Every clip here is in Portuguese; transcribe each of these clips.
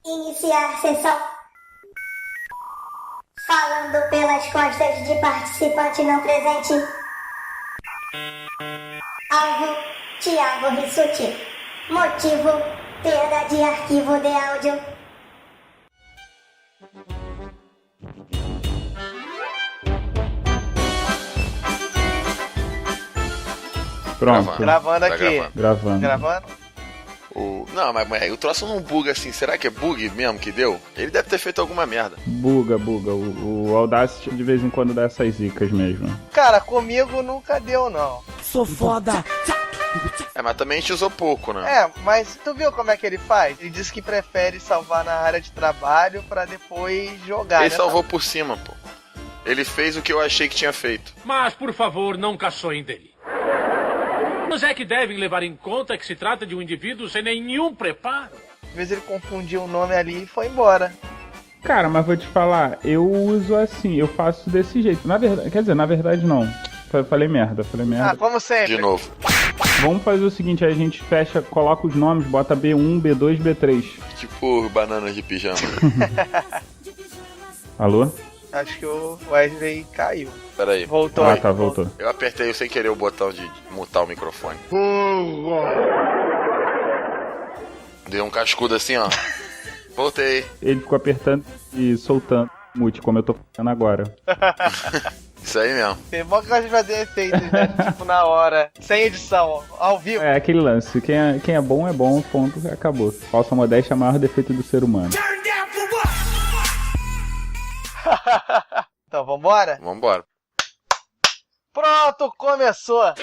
Iniciar sessão. Falando pelas costas de participante não presente. Alvo: Thiago Rissuti. Motivo: perda de arquivo de áudio. Pronto. Gravando Tá aqui. Gravando. Não, mas o troço não buga assim. Será que é bug mesmo que deu? Ele deve ter feito alguma merda. Buga. O Audacity de vez em quando dá essas zicas mesmo. Cara, comigo nunca deu, não. Sou foda! Mas também a gente usou pouco, né? É, mas tu viu como é que ele faz? Ele disse que prefere salvar na área de trabalho pra depois jogar, Ele né? salvou por cima, pô. Ele fez o que eu achei que tinha feito. Mas, por favor, não caçoem dele. Mas é que devem levar em conta que se trata de um indivíduo sem nenhum preparo. Às vezes ele confundiu o nome ali e foi embora. Cara, mas vou te falar, eu uso assim, eu faço desse jeito. Na verdade não. Falei merda. Ah, como sempre. De novo. Vamos fazer o seguinte, aí a gente fecha, coloca os nomes, bota B1, B2, B3. Tipo bananas de pijama. Alô? Acho que o Wesley caiu. Pera aí. Voltou. Ah, tá, voltou. Eu apertei sem querer o botão de mutar o microfone. Deu um cascudo assim, ó. Voltei. Ele ficou apertando e soltando mute, como eu tô fazendo agora. Isso aí mesmo. Tem bom que gosta de fazer efeitos, né? Tipo, na hora. Sem edição, ao vivo. É aquele lance, quem é bom, ponto, acabou. Falsa modéstia é o maior defeito do ser humano. Então, vambora? Vambora. Pronto, começou!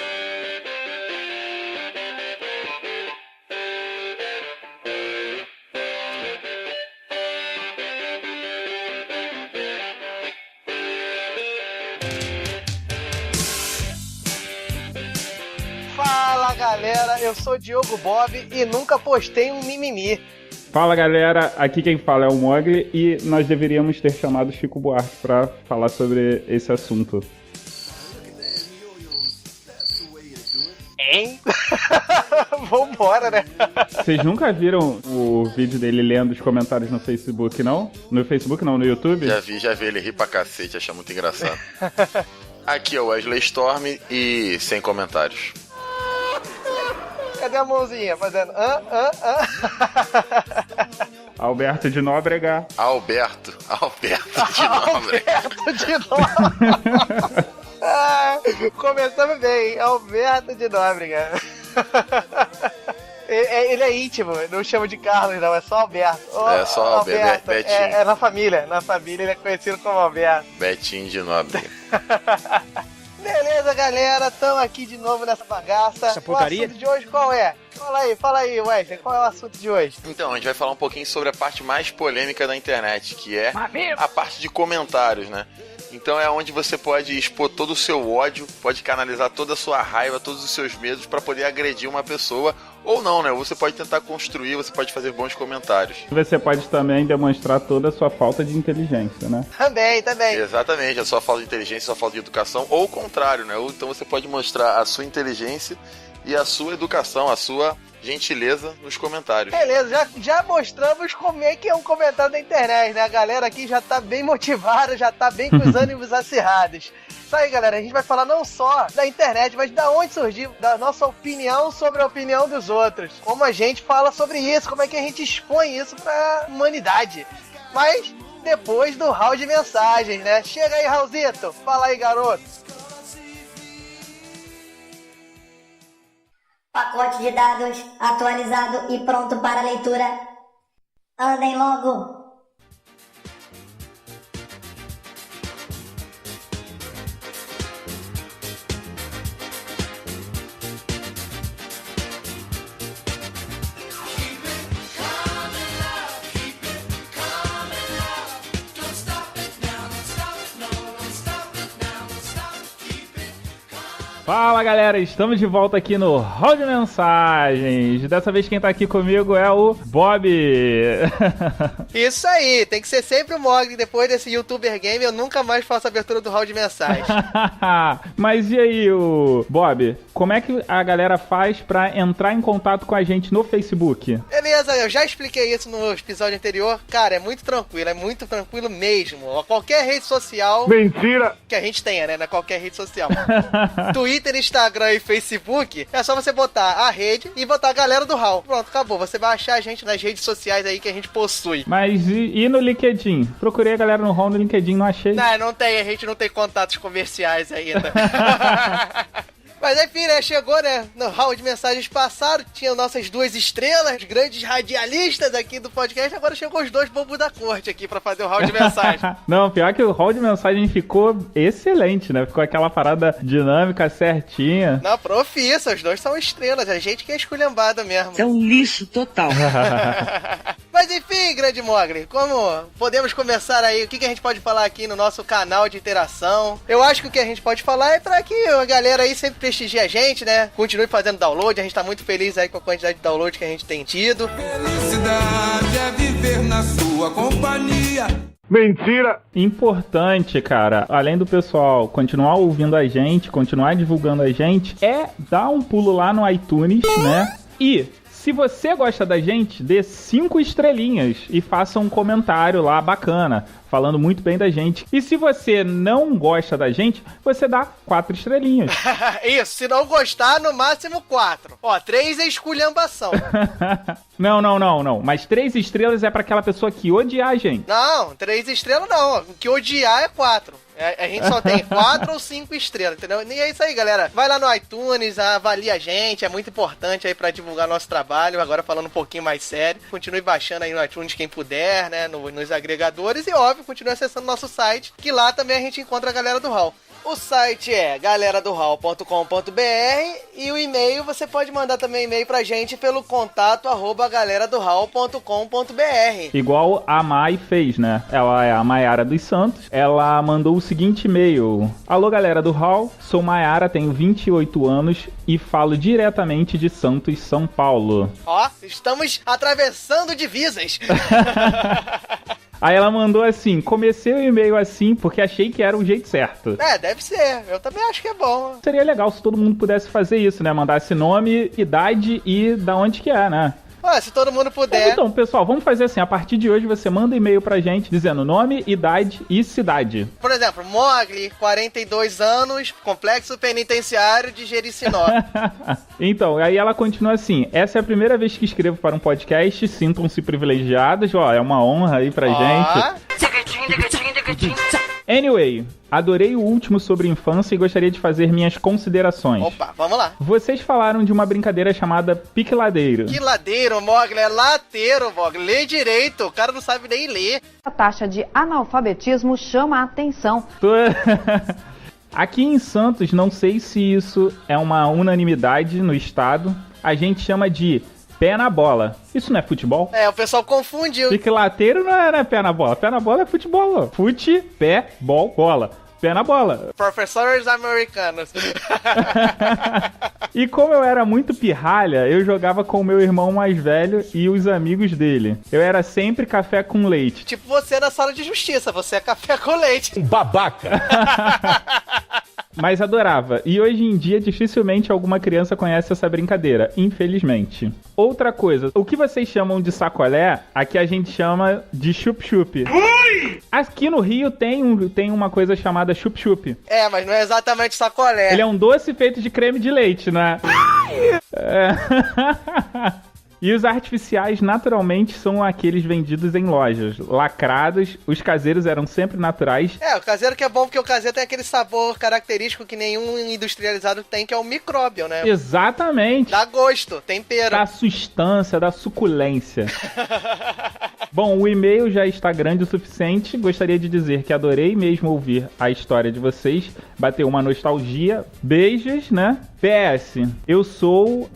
Fala galera, eu sou Diogo Bob e nunca postei um mimimi. Fala galera, aqui quem fala é o Mogli e nós deveríamos ter chamado Chico Buarque pra falar sobre esse assunto. Hein? Vambora, né? Vocês nunca viram o vídeo dele lendo os comentários no Facebook, não? No Facebook não, no YouTube? Já vi ele rir pra cacete, achar muito engraçado. Aqui é o Wesley Storm e sem comentários. Cadê a mãozinha fazendo? Alberto de Nóbrega. Alberto de Nóbrega. Alberto de Nóbrega. Começamos bem, Alberto de Nóbrega. Ele é íntimo, não chama de Carlos não, é só Alberto. É só Alberto, Betinho. É na família ele é conhecido como Alberto. Betinho de Nóbrega. Beleza, galera, estamos aqui de novo nessa bagaça. Essa porcaria? O assunto de hoje qual é? Fala aí, Wesley, qual é o assunto de hoje? Então, a gente vai falar um pouquinho sobre a parte mais polêmica da internet, que é a parte de comentários, né? Então é onde você pode expor todo o seu ódio, pode canalizar toda a sua raiva, todos os seus medos para poder agredir uma pessoa, ou não, né? Você pode tentar construir, você pode fazer bons comentários. Você pode também demonstrar toda a sua falta de inteligência, né? Também. Exatamente, a sua falta de inteligência, a sua falta de educação, ou o contrário, né? Ou então você pode mostrar a sua inteligência e a sua educação, a sua gentileza nos comentários. Beleza, já mostramos como é que é um comentário da internet, né? A galera aqui já tá bem motivada, já tá bem com os ânimos acirrados. Isso aí, galera, a gente vai falar não só da internet, mas da onde surgiu, da nossa opinião sobre a opinião dos outros. Como a gente fala sobre isso, como é que a gente expõe isso pra humanidade. Mas depois do round de mensagens, né? Chega aí, Raulzito, fala aí, garoto. Pacote de dados atualizado e pronto para leitura. Andem logo. Fala galera, estamos de volta aqui no Hall de Mensagens. Dessa vez quem tá aqui comigo é o Bob. Isso aí, tem que ser sempre o Mogli. Depois desse YouTuber Game, eu nunca mais faço a abertura do round de mensagens. Mas e aí, o Bob? como é que a galera faz pra entrar em contato com a gente no Facebook? Beleza, eu já expliquei isso no episódio anterior. Cara, é muito tranquilo mesmo. Qualquer rede social... Mentira! Que a gente tenha, né? Qualquer rede social. Twitter, Instagram e Facebook, é só você botar a rede e botar a galera do HAL. Pronto, acabou. Você vai achar a gente nas redes sociais aí que a gente possui. Mas e no LinkedIn? Procurei a galera no HAL no LinkedIn, não achei. Não tem, a gente não tem contatos comerciais ainda. Mas enfim, né, chegou, né, no hall de mensagens passado, tinha nossas 2 estrelas, grandes radialistas aqui do podcast, agora chegou os 2 bobos da corte aqui pra fazer o hall de mensagens. Não, pior que o hall de mensagem ficou excelente, né, ficou aquela parada dinâmica certinha. Não, profissa, os 2 são estrelas, a gente que é esculhambada mesmo. É um lixo total. Mas enfim, grande Mogli, como podemos começar aí, o que a gente pode falar aqui no nosso canal de interação? Eu acho que o que a gente pode falar é pra que a galera aí sempre prestigie a gente, né? Continue fazendo download, a gente tá muito feliz aí com a quantidade de download que a gente tem tido. Felicidade é viver na sua companhia. Mentira! Importante, cara, além do pessoal continuar ouvindo a gente, continuar divulgando a gente, é dar um pulo lá no iTunes, né? E... se você gosta da gente, dê 5 estrelinhas e faça um comentário lá bacana, falando muito bem da gente. E se você não gosta da gente, você dá 4 estrelinhas. Isso, se não gostar, no máximo 4. Ó, 3 é esculhambação. Não. Mas 3 estrelas é pra aquela pessoa que odiar a gente. Não, 3 estrelas não. O que odiar é 4. A gente só tem 4 ou 5 estrelas, entendeu? E é isso aí, galera. Vai lá no iTunes, avalia a gente, é muito importante aí pra divulgar nosso trabalho. Agora falando um pouquinho mais sério. Continue baixando aí no iTunes quem puder, né? Nos agregadores. E óbvio, continue acessando nosso site, que lá também a gente encontra a galera do HAL. O site é galeradohal.com.br e o e-mail, você pode mandar também e-mail pra gente pelo contato @galeradohal.com.br. Igual a Mai fez, né? Ela é a Maiara dos Santos. Ela mandou o seguinte e-mail: alô, galera do HAL, sou Maiara, tenho 28 anos e falo diretamente de Santos, São Paulo. Ó, estamos atravessando divisas. Aí ela mandou assim: comecei o e-mail assim porque achei que era o jeito certo. É, deve ser. Eu também acho que é bom. Seria legal se todo mundo pudesse fazer isso, né? Mandasse nome, idade e da onde que é, né? Se todo mundo puder. Então, pessoal, vamos fazer assim. A partir de hoje você manda e-mail pra gente dizendo nome, idade e cidade. Por exemplo, Mogli, 42 anos, complexo penitenciário de Jericinó. Então, aí ela continua assim: essa é a primeira vez que escrevo para um podcast, sintam-se privilegiados. Ó, é uma honra aí pra gente. Anyway, adorei o último sobre infância e gostaria de fazer minhas considerações. Opa, vamos lá. Vocês falaram de uma brincadeira chamada pique-ladeiro. Que ladeiro, Mogli? É lateiro, Mogli. Lê direito, o cara não sabe nem ler. A taxa de analfabetismo chama a atenção. Aqui em Santos, não sei se isso é uma unanimidade no estado, a gente chama de pé na bola. Isso não é futebol? É, o pessoal confundiu. Pique-lateiro não é pé na bola. Pé na bola é futebol. Fute, pé, bola. Pé na bola. Professores americanos. E como eu era muito pirralha, eu jogava com o meu irmão mais velho e os amigos dele. Eu era sempre café com leite. Tipo você na sala de justiça, você é café com leite. Babaca! Mas adorava. E hoje em dia, dificilmente alguma criança conhece essa brincadeira, infelizmente. Outra coisa, o que vocês chamam de sacolé, aqui a gente chama de chup-chup. Aqui no Rio tem uma coisa chamada chup-chup. É, mas não é exatamente sacolé. Ele é um doce feito de creme de leite, né? E os artificiais, naturalmente, são aqueles vendidos em lojas, lacrados. Os caseiros eram sempre naturais. É, o caseiro que é bom porque o caseiro tem aquele sabor característico que nenhum industrializado tem, que é o micróbio, né? Exatamente. Dá gosto, tempero. Da sustância, da suculência. Bom, o e-mail já está grande o suficiente. Gostaria de dizer que adorei mesmo ouvir a história de vocês. Bateu uma nostalgia. Beijos, né? PS, eu sou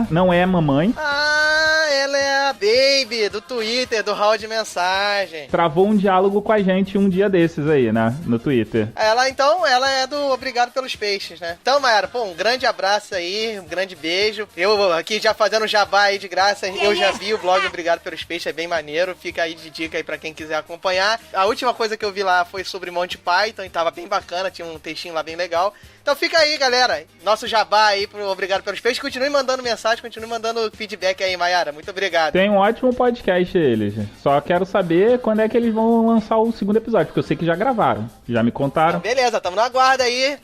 @não-é-mamãe. Ah, ela é a baby do Twitter, do hall de mensagem. Travou um diálogo com a gente um dia desses aí, né? No Twitter. Ela é do Obrigado pelos Peixes, né? Então, Mayara, pô, um grande abraço aí, um grande beijo. Eu aqui já fazendo jabá aí de graça, eu já vi o blog Obrigado pelos Peixes, é bem maneiro. Fica aí de dica aí pra quem quiser acompanhar. A última coisa que eu vi lá foi sobre Monty Python, e tava bem bacana, tinha um textinho lá bem legal. Então fica aí, galera. Nosso jabá aí, obrigado pelos peixes. Continue mandando mensagem, continue mandando feedback aí, Mayara. Muito obrigado. Tem um ótimo podcast eles. Só quero saber quando é que eles vão lançar o segundo episódio, porque eu sei que já gravaram. Já me contaram. Beleza, tamo na guarda aí.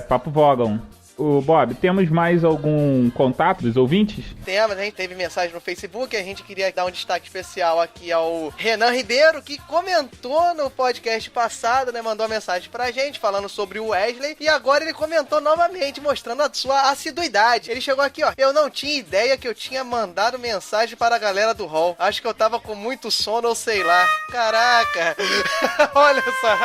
Papo Vogon. O Bob, temos mais algum contato dos ouvintes? Temos, a gente teve mensagem no Facebook, a gente queria dar um destaque especial aqui ao Renan Ribeiro, que comentou no podcast passado, né, mandou uma mensagem pra gente falando sobre o Wesley, e agora ele comentou novamente, mostrando a sua assiduidade. Ele chegou aqui, ó, eu não tinha ideia que eu tinha mandado mensagem para a galera do Hall. Acho que eu tava com muito sono ou sei lá. Caraca, olha só.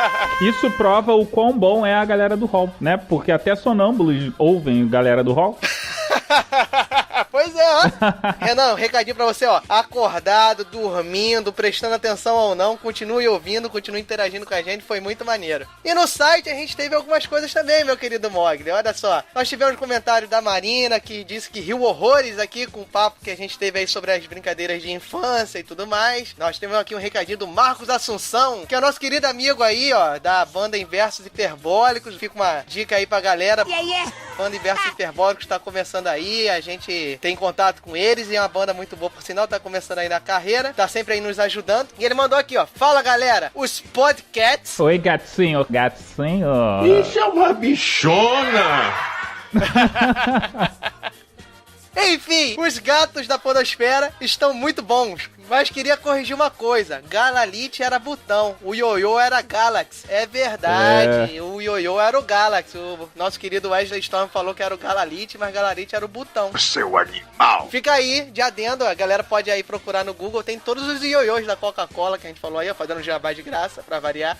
Isso prova o quão bom é a galera do Hall, né? Porque até sonâmbulos ouvem galera do Hall. Pois é, ó. Renan, um recadinho pra você, ó. Acordado, dormindo, prestando atenção ou não, continue ouvindo, continue interagindo com a gente, foi muito maneiro. E no site a gente teve algumas coisas também, meu querido Mogli. Olha só, nós tivemos comentário da Marina, que disse que riu horrores aqui com o papo que a gente teve aí sobre as brincadeiras de infância e tudo mais. Nós temos aqui um recadinho do Marcos Assunção, que é o nosso querido amigo aí, ó, da banda Inversos Hiperbólicos. Fica uma dica aí pra galera. Banda Inversos Hiperbólicos tá começando aí, a gente tem contato com eles e é uma banda muito boa, por sinal, tá começando aí na carreira, tá sempre aí nos ajudando. E ele mandou aqui, ó, fala galera, os podcasts... Oi, gatinho, gatinho. Isso é uma bichona! Enfim, os gatos da podosfera estão muito bons, mas queria corrigir uma coisa. Galalite era botão, o Yoyo era Galaxy. É verdade, o Yoyo era o Galaxy. O nosso querido Wesley Storm falou que era o Galalite, mas Galalite era o botão. Seu animal! Fica aí, de adendo, a galera pode aí procurar no Google, tem todos os Yoyos da Coca-Cola que a gente falou aí, ó, fazendo um jabá de graça, pra variar.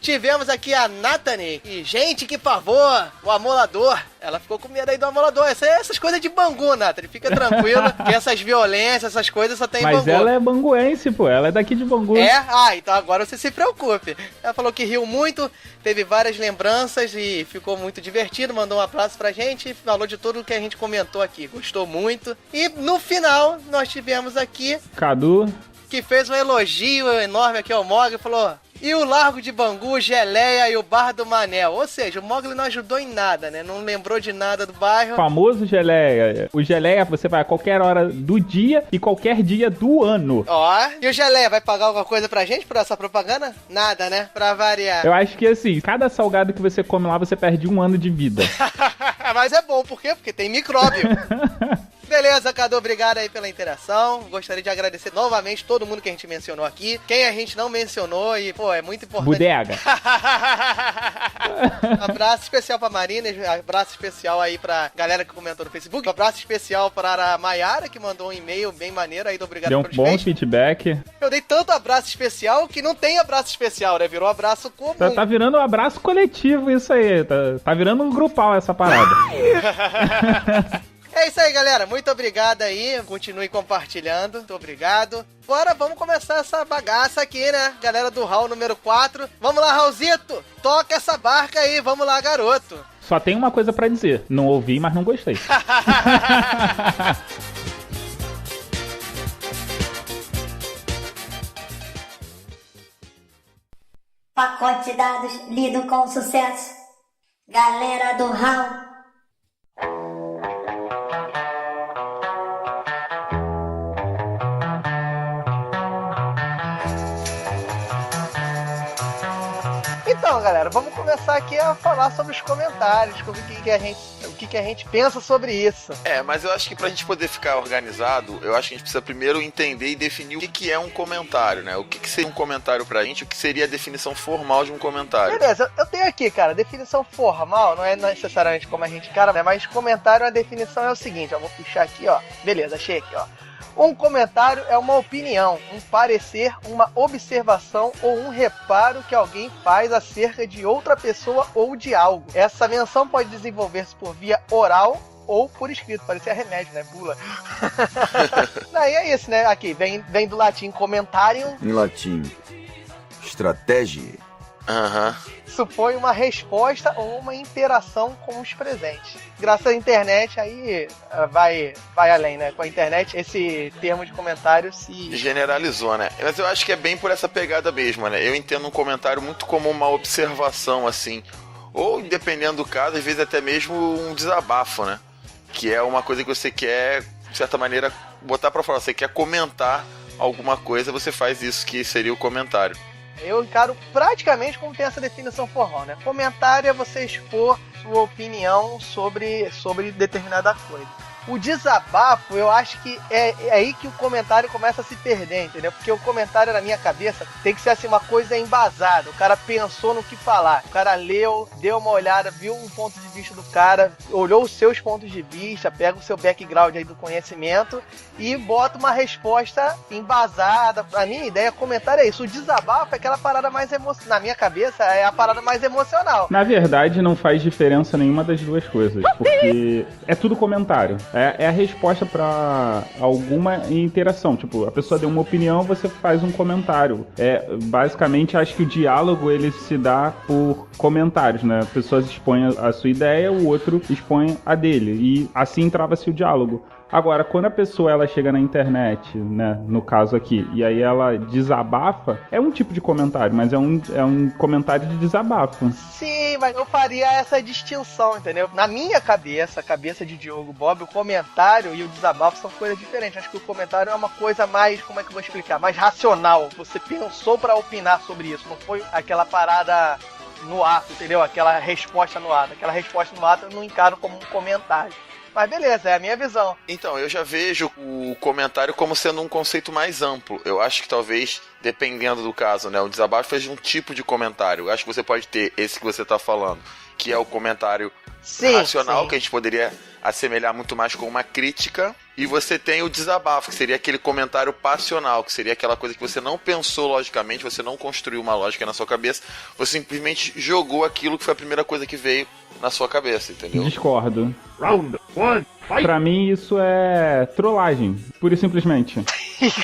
Tivemos aqui a Nathanie. E, gente, que pavor! O amolador. Ela ficou com medo aí do amolador. Essas coisas de Bangu, Nathanie. Fica tranquila. Que essas violências, essas coisas só tem em Bangu. Mas ela é banguense, pô. Ela é daqui de Bangu. É? Ah, então agora você se preocupe. Ela falou que riu muito, teve várias lembranças e ficou muito divertido. Mandou um abraço pra gente. Falou de tudo que a gente comentou aqui. Gostou muito. E no final, nós tivemos aqui... Cadu. Que fez um elogio enorme aqui ao Mogli. Falou... E o Largo de Bangu, Geleia e o Bar do Manel. Ou seja, o Mogli não ajudou em nada, né? Não lembrou de nada do bairro. Famoso Geleia. O Geleia você vai a qualquer hora do dia e qualquer dia do ano. Ó, e o Geleia vai pagar alguma coisa pra gente por essa propaganda? Nada, né? Pra variar. Eu acho que assim, cada salgado que você come lá, você perde 1 ano de vida. Mas é bom, por quê? Porque tem micróbio. Beleza, Cadu, obrigado aí pela interação. Gostaria de agradecer novamente todo mundo que a gente mencionou aqui. Quem a gente não mencionou e, pô, é muito importante. Bodega. Abraço especial pra Marina, abraço especial aí pra galera que comentou no Facebook. Abraço especial para a Mayara, que mandou um e-mail bem maneiro aí, do obrigado Deu um pelos bom peixes. feedback. Eu dei tanto abraço especial que não tem abraço especial, né? Virou abraço comum. Tá virando um abraço coletivo isso aí. Tá virando um grupal essa parada. É isso aí, galera. Muito obrigado aí. Continue compartilhando. Muito obrigado. Agora vamos começar essa bagaça aqui, né? Galera do Hall número 4. Vamos lá, Raulzito. Toca essa barca aí. Vamos lá, garoto. Só tem uma coisa pra dizer. Não ouvi, mas não gostei. Pacote de dados lido com sucesso. Galera do Hall. Então, galera, vamos começar aqui a falar sobre os comentários, sobre o que a gente pensa sobre isso. Mas eu acho que pra gente poder ficar organizado, eu acho que a gente precisa primeiro entender e definir o que é um comentário, né? O que seria um comentário pra gente, o que seria a definição formal de um comentário. Beleza, eu tenho aqui, cara, definição formal, não é necessariamente como a gente cara, né? Mas comentário, a definição é o seguinte, eu vou puxar aqui, ó. Beleza, achei aqui, ó. Um comentário é uma opinião, um parecer, uma observação ou um reparo que alguém faz acerca de outra pessoa ou de algo. Essa menção pode desenvolver-se por via oral ou por escrito, parecia remédio, né? Bula. Aí é isso, né? Aqui, vem do latim comentário. Em latim, estratégia. Supõe uma resposta ou uma interação com os presentes. Graças à internet, aí vai além, né? Com a internet, esse termo de comentário se generalizou, né? Mas eu acho que é bem por essa pegada mesmo, né? Eu entendo um comentário muito como uma observação, assim. Ou, dependendo do caso, às vezes até mesmo um desabafo, né? Que é uma coisa que você quer, de certa maneira, botar pra fora. Você quer comentar alguma coisa, você faz isso, que seria o comentário. Eu encaro praticamente como tem essa definição formal, né? Comentário é você expor sua opinião sobre determinada coisa. O desabafo, eu acho que é aí que o comentário começa a se perder, entendeu? Porque o comentário, na minha cabeça, tem que ser assim, uma coisa embasada. O cara pensou no que falar. O cara leu, deu uma olhada, viu um ponto de vista do cara, olhou os seus pontos de vista, pega o seu background aí do conhecimento e bota uma resposta embasada. A minha ideia, comentário é isso. O desabafo é aquela parada mais emocional. Na minha cabeça, é a parada mais emocional. Na verdade, não faz diferença nenhuma das duas coisas, porque é tudo comentário. É a resposta pra alguma interação. Tipo, a pessoa deu uma opinião, você faz um comentário. Basicamente, acho que o diálogo, ele se dá por comentários, né? Pessoas expõem a sua ideia, o outro expõe a dele. E assim trava-se o diálogo. Agora, quando a pessoa ela chega na internet, né, no caso aqui, e aí ela desabafa, é um tipo de comentário, mas é um comentário de desabafo. Sim, mas eu faria essa distinção, entendeu? Na minha cabeça, a cabeça de Diogo Bob, o comentário e o desabafo são coisas diferentes. Acho que o comentário é uma coisa mais, como é que eu vou explicar? Mais racional. Você pensou pra opinar sobre isso, não foi aquela parada no ato, entendeu? Aquela resposta no ato. Aquela resposta no ato eu não encaro como um comentário. Mas beleza, é a minha visão. Então, eu já vejo o comentário como sendo um conceito mais amplo. Eu acho que talvez, dependendo do caso, né, o desabafo seja um tipo de comentário. Eu acho que você pode ter esse que você está falando, que é o comentário racional, que a gente poderia assemelhar muito mais com uma crítica. E você tem o desabafo, que seria aquele comentário passional, que seria aquela coisa que você não pensou logicamente, você não construiu uma lógica na sua cabeça, você simplesmente jogou aquilo que foi a primeira coisa que veio na sua cabeça, entendeu? Discordo. Round one, fight. Pra mim isso é trollagem, pura e simplesmente.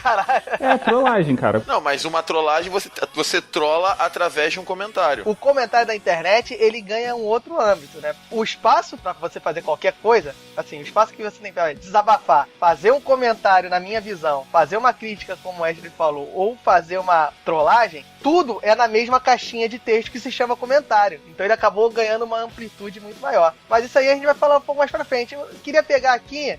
Caralho. É trollagem, cara. Não, mas uma trollagem você trola através de um comentário. O comentário da internet, ele ganha um outro âmbito, né? O espaço pra você fazer qualquer coisa, assim, o espaço que você tem que desabafar, fazer um comentário na minha visão, fazer uma crítica, como o Wesley falou, ou fazer uma trollagem, tudo é na mesma caixinha de texto que se chama comentário. Então ele acabou ganhando uma amplitude muito maior. Mas isso aí a gente vai falar um pouco mais pra frente. Eu queria pegar aqui...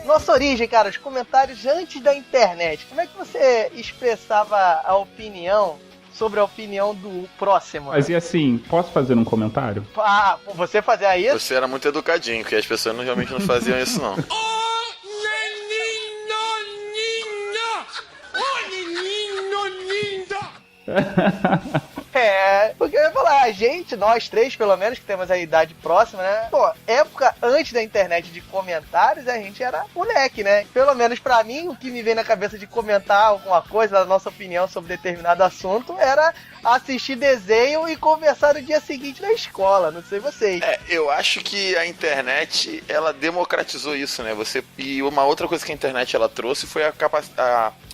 Nossa origem, cara, os comentários antes da internet. Como é que você expressava a opinião sobre a opinião do próximo? Mas e assim, posso fazer um comentário? Ah, você fazia isso? Você era muito educadinho, porque as pessoas realmente não faziam isso, não. Porque eu ia falar, a gente, nós três, pelo menos, que temos a idade próxima, né? Pô, época antes da internet de comentários, a gente era moleque, né? Pelo menos pra mim, o que me vem na cabeça de comentar alguma coisa, a nossa opinião sobre determinado assunto, era assistir desenho e conversar no dia seguinte na escola, não sei vocês. Eu acho que a internet, ela democratizou isso, né? E uma outra coisa que a internet ela trouxe foi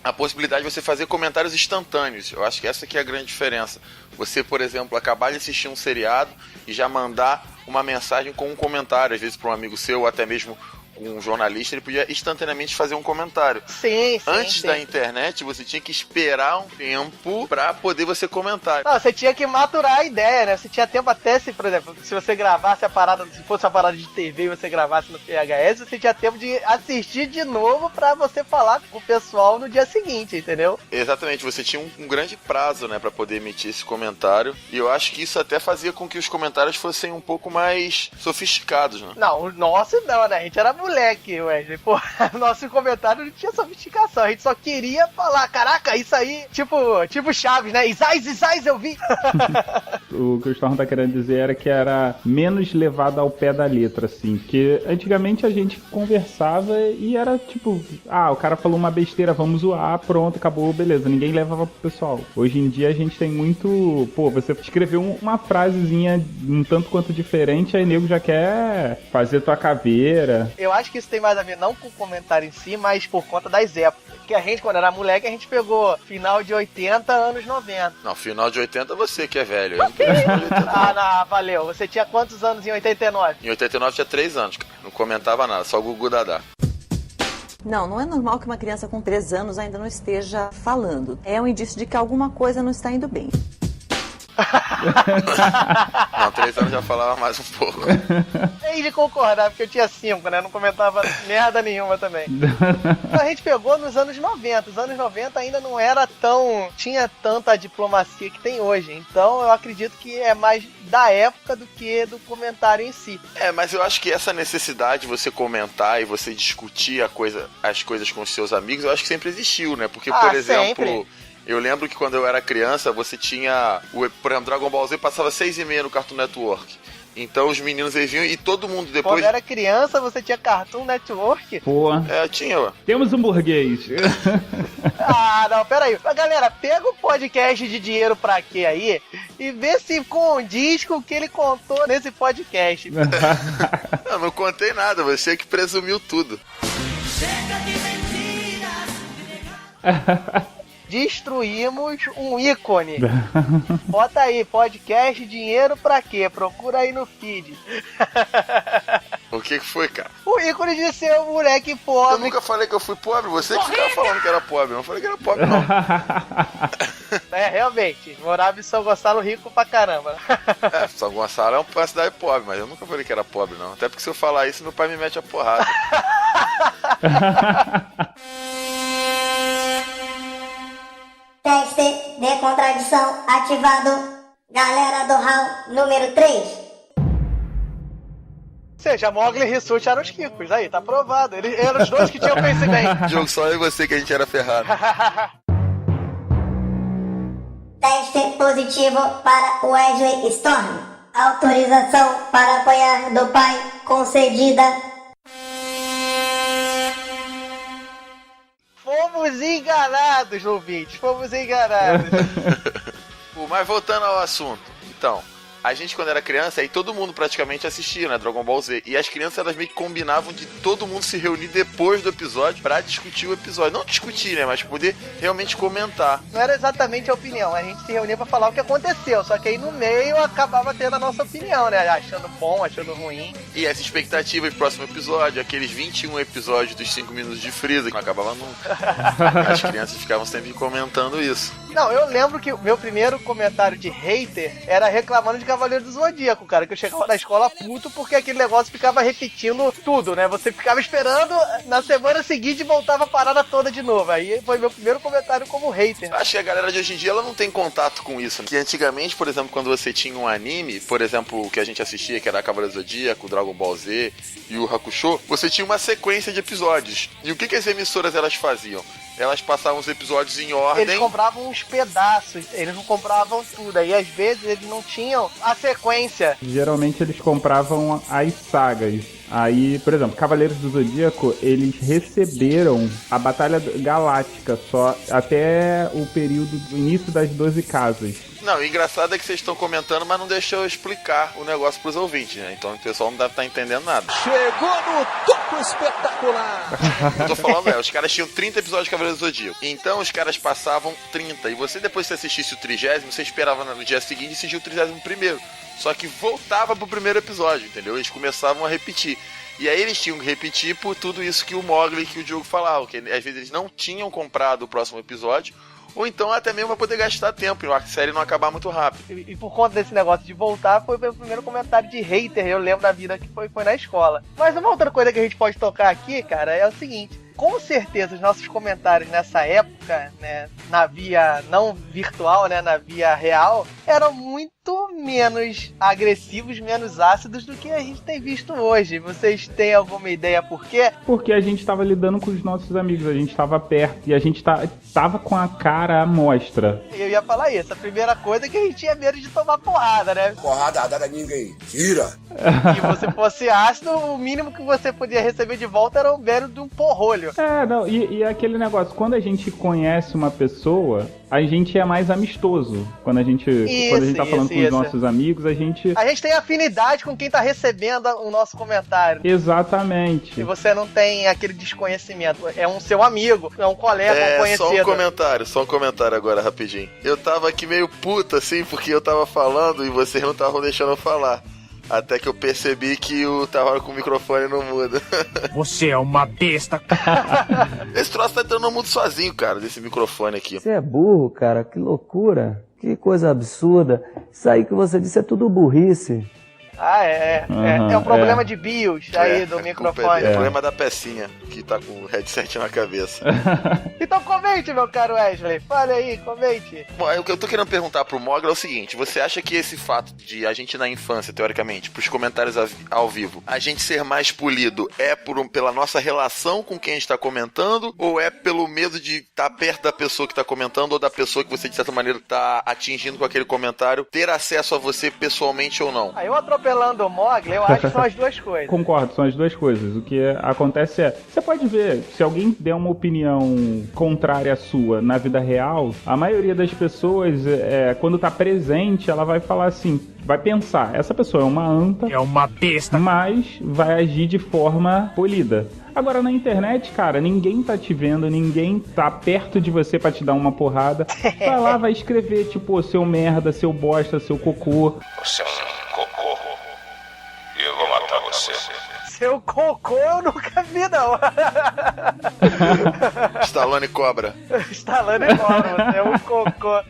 a possibilidade de você fazer comentários instantâneos. Eu acho que essa aqui é a grande diferença. Você, por exemplo, acabar de assistir um seriado e já mandar uma mensagem com um comentário, às vezes para um amigo seu ou até mesmo um jornalista, ele podia instantaneamente fazer um comentário. Sim. Antes da internet, você tinha que esperar um tempo pra poder você comentar. Não, você tinha que maturar a ideia, né? Você tinha tempo até se, por exemplo, se você gravasse a parada, se fosse uma parada de TV e você gravasse no VHS, você tinha tempo de assistir de novo pra você falar com o pessoal no dia seguinte, entendeu? Exatamente, você tinha um grande prazo, né, pra poder emitir esse comentário, e eu acho que isso até fazia com que os comentários fossem um pouco mais sofisticados, né? Não, o nosso não, né? A gente era moleque, Wesley. Pô, nosso comentário não tinha sofisticação. A gente só queria falar, caraca, isso aí, tipo Chaves, né? Isais, eu vi. O que o Storm tá querendo dizer era que era menos levado ao pé da letra, assim. Porque antigamente a gente conversava e era tipo, o cara falou uma besteira, vamos zoar, pronto, acabou, beleza. Ninguém levava pro pessoal. Hoje em dia a gente tem muito... Pô, você escreveu uma frasezinha um tanto quanto diferente, aí nego já quer fazer tua caveira. Eu acho que isso tem mais a ver não com o comentário em si, mas por conta das épocas. Porque a gente, quando era moleque, a gente pegou final de 80, anos 90. Não, final de 80 você que é velho. Eu não peguei final de 80. Não, valeu. Você tinha quantos anos em 89? Em 89 tinha 3 anos, cara. Não comentava nada, só o Gugu Dadá. Não é normal que uma criança com 3 anos ainda não esteja falando. É um indício de que alguma coisa não está indo bem. Não, 3 anos já falava mais um pouco. Tem de concordar, porque eu tinha 5, né? Não comentava merda nenhuma também. A gente pegou nos anos 90. Os anos 90 ainda não era tinha tanta diplomacia que tem hoje. Então eu acredito que é mais da época do que do comentário em si. Mas eu acho que essa necessidade de você comentar e você discutir as coisas com os seus amigos, eu acho que sempre existiu, né? Porque, por exemplo... Sempre. Eu lembro que quando eu era criança, você tinha... Por exemplo, Dragon Ball Z passava 6h30 no Cartoon Network. Então os meninos eles vinham e todo mundo depois... Quando era criança, você tinha Cartoon Network? Pô. Tinha, ué. Temos um burguês. Não, peraí. Galera, pega o podcast de Dinheiro Pra Quê aí e vê se condiz com o que ele contou nesse podcast. Eu não contei nada, você que presumiu tudo. Chega de mentiras. Destruímos um ícone. Bota aí, podcast Dinheiro Pra Quê? Procura aí no feed. O que foi, cara? O ícone de ser um moleque pobre. Eu nunca falei que eu fui pobre, você que ficava falando que era pobre. Eu não falei que era pobre, não. Realmente. Morava em São Gonçalo, rico pra caramba. São Gonçalo é uma cidade pobre, mas eu nunca falei que era pobre, não. Até porque se eu falar isso, meu pai me mete a porrada. Teste de contradição ativado. Galera do Hall número 3. Ou seja, Mogli e Rissuti eram os ricos. Aí, tá provado. Eles eram os dois que tinham conhecimento. Diogo, só eu e você que a gente era ferrado. Teste positivo para Wesley Storm. Autorização para apanhar do pai concedida. Fomos enganados, ouvintes. Fomos enganados. Mas voltando ao assunto. Então, a gente quando era criança, aí todo mundo praticamente assistia, né, Dragon Ball Z. E as crianças, elas meio que combinavam de todo mundo se reunir depois do episódio pra discutir o episódio. Não discutir, né, mas poder realmente comentar. Não era exatamente a opinião, a gente se reunia pra falar o que aconteceu. Só que aí no meio acabava tendo a nossa opinião, né, achando bom, achando ruim. E essa expectativa de próximo episódio, aqueles 21 episódios dos 5 minutos de Freeza, que não acabava nunca. As crianças ficavam sempre comentando isso. Não, eu lembro que o meu primeiro comentário de hater era reclamando de Cavaleiro do Zodíaco, cara, que eu chegava na escola puto porque aquele negócio ficava repetindo tudo, né? Você ficava esperando, na semana seguinte voltava a parada toda de novo. Aí foi meu primeiro comentário como hater. Acho que a galera de hoje em dia, ela não tem contato com isso. Que antigamente, por exemplo, quando você tinha um anime, por exemplo, o que a gente assistia, que era Cavaleiro do Zodíaco, Dragon Ball Z e o Hakusho, você tinha uma sequência de episódios. E o que as emissoras elas faziam? Elas passavam os episódios em ordem. Eles compravam uns pedaços, eles não compravam tudo. Aí às vezes eles não tinham a sequência. Geralmente eles compravam as sagas. Aí, por exemplo, Cavaleiros do Zodíaco, eles receberam a Batalha Galáctica só até o período do início das 12 casas. Não, o engraçado é que vocês estão comentando, mas não deixou eu explicar o negócio pros ouvintes, né? Então o pessoal não deve estar entendendo nada. Chegou no topo espetacular! Eu tô falando, os caras tinham 30 episódios de Cavaleiros do Zodíaco. Então os caras passavam 30. E você, depois que você assistisse o 30º, você esperava no dia seguinte assistir o 31º. Só que voltava pro primeiro episódio, entendeu? Eles começavam a repetir. E aí eles tinham que repetir por tudo isso que o Mogli e que o Diogo falavam. Que às vezes eles não tinham comprado o próximo episódio. Ou então até mesmo pra poder gastar tempo e a série não acabar muito rápido. E por conta desse negócio de voltar, foi o meu primeiro comentário de hater. Eu lembro da vida que foi na escola. Mas uma outra coisa que a gente pode tocar aqui, cara, é o seguinte. Com certeza os nossos comentários nessa época, né, na via não virtual, né, na via real, eram muito menos agressivos, menos ácidos do que a gente tem visto hoje. Vocês têm alguma ideia por quê? Porque a gente tava lidando com os nossos amigos, a gente tava perto e a gente tava com a cara à mostra. Eu ia falar isso, a primeira coisa é que a gente tinha medo de tomar porrada, né? Porrada dada ninguém tira. Se você fosse ácido, o mínimo que você podia receber de volta era o mero de um porrolho. Não, e aquele negócio, quando a gente conhece uma pessoa, a gente é mais amistoso. Quando a gente tá falando com os nossos amigos, a gente tem afinidade com quem tá recebendo o nosso comentário. Exatamente. E você não tem aquele desconhecimento. É um seu amigo, é um colega, um conhecido. Só um comentário agora, rapidinho. Eu tava aqui meio puto, assim, porque eu tava falando e vocês não estavam deixando eu falar. Até que eu percebi que eu tava com o microfone no mudo. Você é uma besta. Esse troço tá entrando no mundo sozinho, cara, desse microfone aqui. Você é burro, cara, que loucura. Que coisa absurda. Isso aí que você disse é tudo burrice. É um problema de BIOS aí do microfone. É o problema da pecinha que tá com o headset na cabeça. Então comente, meu caro Wesley. Fale aí, comente. Bom, o que eu tô querendo perguntar pro Mogli é o seguinte: você acha que esse fato de a gente na infância, teoricamente, pros comentários ao vivo, a gente ser mais polido é pela nossa relação com quem a gente tá comentando, ou é pelo medo de estar perto da pessoa que tá comentando, ou da pessoa que você de certa maneira tá atingindo com aquele comentário, ter acesso a você pessoalmente ou não? Eu atropelando o Mogli, eu acho que são as duas coisas. Concordo, são as duas coisas. O que acontece é, você pode ver, se alguém der uma opinião contrária à sua na vida real, a maioria das pessoas, quando tá presente, ela vai falar assim, vai pensar, essa pessoa é uma anta, é uma besta, mas vai agir de forma polida. Agora, na internet, cara, ninguém tá te vendo, ninguém tá perto de você pra te dar uma porrada. Vai lá, vai escrever, tipo, seu merda, seu bosta, seu cocô. Você é um cocô. E eu vou matar você. Seu cocô eu nunca vi, não. Stallone Cobra. Stallone Cobra, você é um cocô.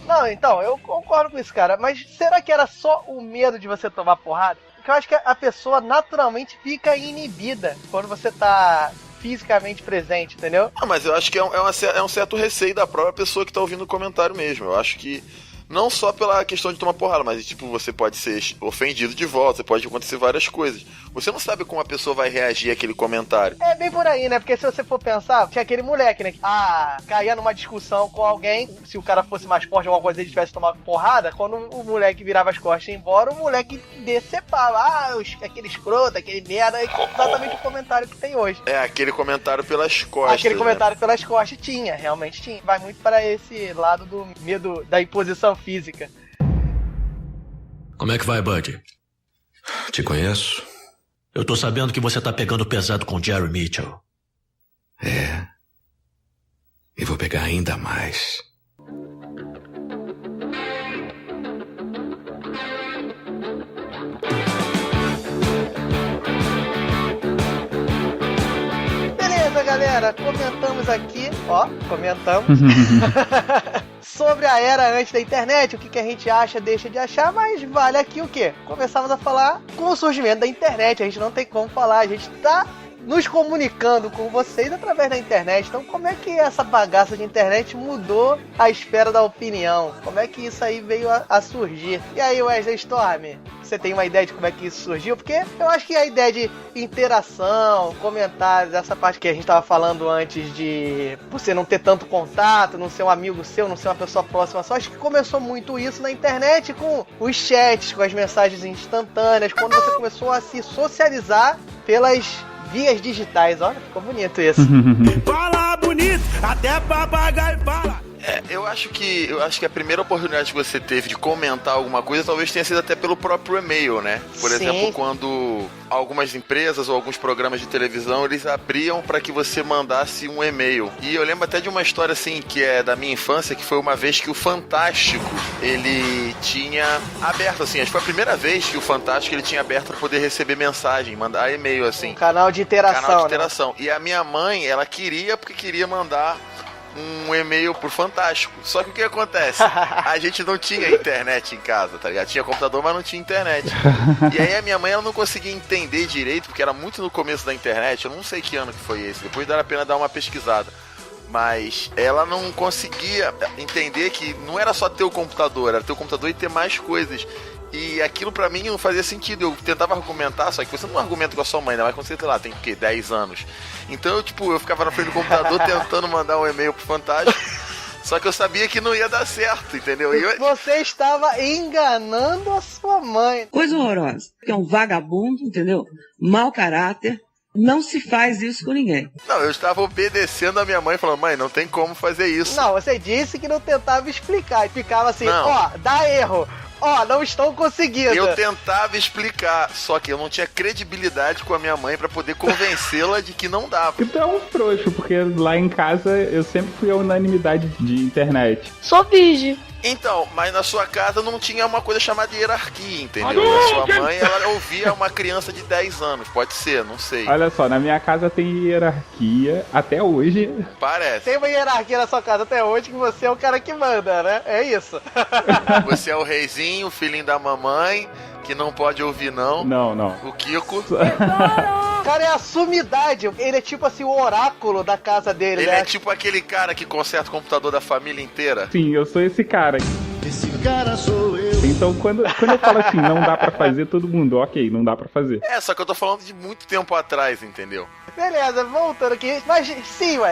Não, então, eu concordo com isso, cara. Mas será que era só o medo de você tomar porrada? Porque eu acho que a pessoa naturalmente fica inibida quando você tá fisicamente presente, entendeu? Ah, mas eu acho que é um certo receio da própria pessoa que tá ouvindo o comentário mesmo. Eu acho que não só pela questão de tomar porrada, mas tipo, você pode ser ofendido de volta, pode acontecer várias coisas. Você não sabe como a pessoa vai reagir àquele comentário. É bem por aí, né? Porque se você for pensar, tinha aquele moleque, né? Caía numa discussão com alguém, se o cara fosse mais forte, alguma coisa, ele tivesse tomado porrada, quando o moleque virava as costas e ia embora, o moleque decepava. Aquele escroto, aquele merda, exatamente o comentário que tem hoje. É, aquele comentário pelas costas. Aquele comentário pelas costas realmente tinha. Vai muito para esse lado do medo da imposição física. Como é que vai, Bud? Te conheço. Eu tô sabendo que você tá pegando pesado com Jerry Mitchell. É. E vou pegar ainda mais. Beleza, galera. Comentamos aqui. Comentamos. Sobre a era antes da internet, o que a gente acha, deixa de achar, mas vale aqui o quê? Começamos a falar com o surgimento da internet, a gente não tem como falar, a gente tá nos comunicando com vocês através da internet. Então como é que essa bagaça de internet mudou a esfera da opinião? Como é que isso aí veio a surgir? E aí, Wesley Storm, você tem uma ideia de como é que isso surgiu? Porque eu acho que a ideia de interação, comentários, essa parte que a gente tava falando antes de você não ter tanto contato, não ser um amigo seu, não ser uma pessoa próxima só, acho que começou muito isso na internet com os chats, com as mensagens instantâneas, quando você começou a se socializar pelas vias digitais. Olha, ficou bonito isso. Fala bonito, até papagaio fala. Eu acho que a primeira oportunidade que você teve de comentar alguma coisa talvez tenha sido até pelo próprio e-mail, né? Por exemplo, quando algumas empresas ou alguns programas de televisão, eles abriam para que você mandasse um e-mail. E eu lembro até de uma história assim, que é da minha infância, que foi uma vez que o Fantástico, ele tinha aberto, assim, acho que foi a primeira vez que o Fantástico ele tinha aberto para poder receber mensagem, mandar e-mail, assim. Um canal de interação. Canal de interação. Né? E a minha mãe, ela queria mandar um e-mail pro Fantástico. Só que o que acontece? A gente não tinha internet em casa, tá ligado? Tinha computador, mas não tinha internet. E aí a minha mãe, ela não conseguia entender direito, porque era muito no começo da internet, eu não sei que ano que foi esse, depois dá a pena dar uma pesquisada. Mas ela não conseguia entender que não era só ter o computador, era ter o computador e ter mais coisas. E aquilo pra mim não fazia sentido. Eu tentava argumentar, só que você não argumenta com a sua mãe, né? Mas quando você, sei lá, tem o quê? 10 anos. Então eu ficava na frente do computador tentando mandar um e-mail pro Fantástico. Só que eu sabia que não ia dar certo, entendeu? Você estava enganando a sua mãe. Coisa horrorosa. É um vagabundo, entendeu? Mau caráter. Não se faz isso com ninguém. Não, eu estava obedecendo a minha mãe, falando, mãe, não tem como fazer isso. Não, você disse que não tentava explicar. E ficava assim, dá erro. Não estão conseguindo. Eu tentava explicar, só que eu não tinha credibilidade com a minha mãe pra poder convencê-la de que não dava. Então é um frouxo, porque lá em casa eu sempre fui a unanimidade de internet. Sou virgem. Então, mas na sua casa não tinha uma coisa chamada hierarquia, entendeu? A sua mãe, ela ouvia uma criança de 10 anos, pode ser, não sei. Olha só, na minha casa tem hierarquia até hoje. Parece. Tem uma hierarquia na sua casa até hoje que você é o cara que manda, né? É isso. Você é o reizinho, o filhinho da mamãe, que não pode ouvir não. Não. O Kiko. Cara, é a sumidade. Ele é tipo assim, o oráculo da casa dele, Ele né? é tipo aquele cara que conserta o computador da família inteira. Sim, eu sou esse cara. Esse cara sou eu. Então, quando eu falo assim, não dá pra fazer, todo mundo, ok, não dá pra fazer. É, só que eu tô falando de muito tempo atrás, entendeu? Beleza, voltando aqui. Mas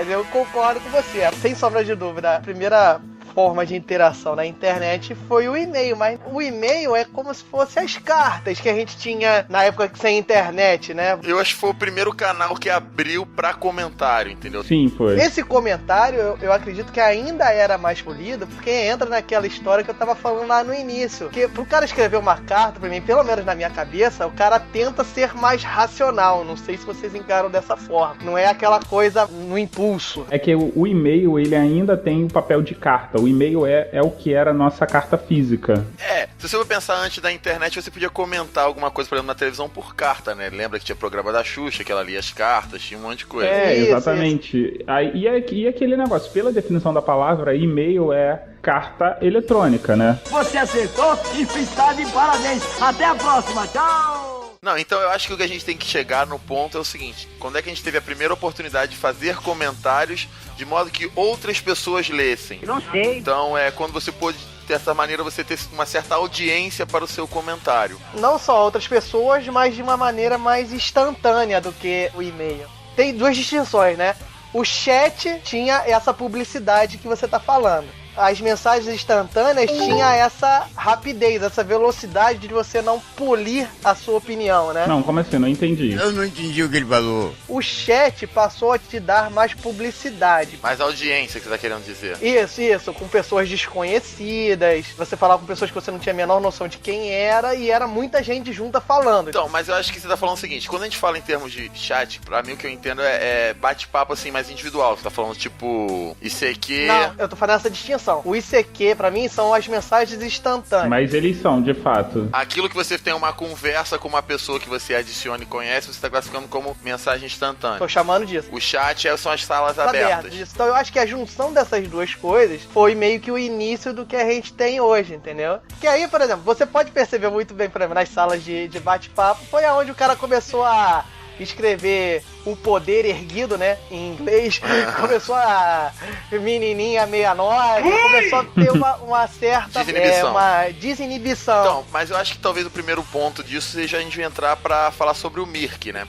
eu concordo com você. Sem sombra de dúvida. A primeira forma de interação na internet foi o e-mail, mas o e-mail é como se fosse as cartas que a gente tinha na época sem internet, né? Eu acho que foi o primeiro canal que abriu pra comentário, entendeu? Sim, foi. Esse comentário, eu acredito que ainda era mais polido, porque entra naquela história que eu tava falando lá no início. Que pro cara escrever uma carta pra mim, pelo menos na minha cabeça, o cara tenta ser mais racional. Não sei se vocês encaram dessa forma. Não é aquela coisa no impulso. É que o e-mail, ele ainda tem o papel de carta. O e-mail é o que era a nossa carta física. É, se você for pensar antes da internet, você podia comentar alguma coisa, por exemplo, na televisão por carta, né? Lembra que tinha programa da Xuxa, que ela lia as cartas, tinha um monte de coisa. É, exatamente. Isso. Aí, e aquele negócio, pela definição da palavra, e-mail é carta eletrônica, né? Você acertou e está de parabéns. Até a próxima. Tchau! Não, então eu acho que o que a gente tem que chegar no ponto é o seguinte: quando é que a gente teve a primeira oportunidade de fazer comentários de modo que outras pessoas lessem? Não sei. Então é quando você pôde, dessa maneira, você ter uma certa audiência para o seu comentário. Não só outras pessoas, mas de uma maneira mais instantânea do que o e-mail. Tem duas distinções, né? O chat tinha essa publicidade que você tá falando. As mensagens instantâneas tinham essa rapidez, essa velocidade de você não polir a sua opinião, né? Não, como assim? Não entendi. Eu não entendi o que ele falou. O chat passou a te dar mais publicidade. Mais audiência, que você tá querendo dizer. Isso, com pessoas desconhecidas. Você falava com pessoas que você não tinha a menor noção de quem era, e era muita gente junta falando. Então, mas eu acho que você tá falando o seguinte: quando a gente fala em termos de chat, pra mim o que eu entendo é bate-papo assim, mais individual. Você tá falando tipo ICQ. Não, eu tô fazendo essa distinção. O ICQ, pra mim, são as mensagens instantâneas. Mas eles são, de fato. Aquilo que você tem uma conversa com uma pessoa que você adiciona e conhece, você tá classificando como mensagem instantânea. Tô chamando disso. O chat são as salas abertas. Então eu acho que a junção dessas duas coisas foi meio que o início do que a gente tem hoje, entendeu? Que aí, por exemplo, você pode perceber muito bem, por exemplo, nas salas de bate-papo, foi aonde o cara começou a escrever o poder erguido, né, em inglês, começou a menininha 69, começou a ter uma certa desinibição. Uma desinibição. Então, mas eu acho que talvez o primeiro ponto disso seja a gente entrar pra falar sobre o Mirk, né?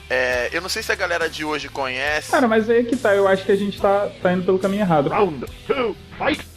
Eu não sei se a galera de hoje conhece. Cara, mas aí que tá, eu acho que a gente tá indo pelo caminho errado. Round 2, fight!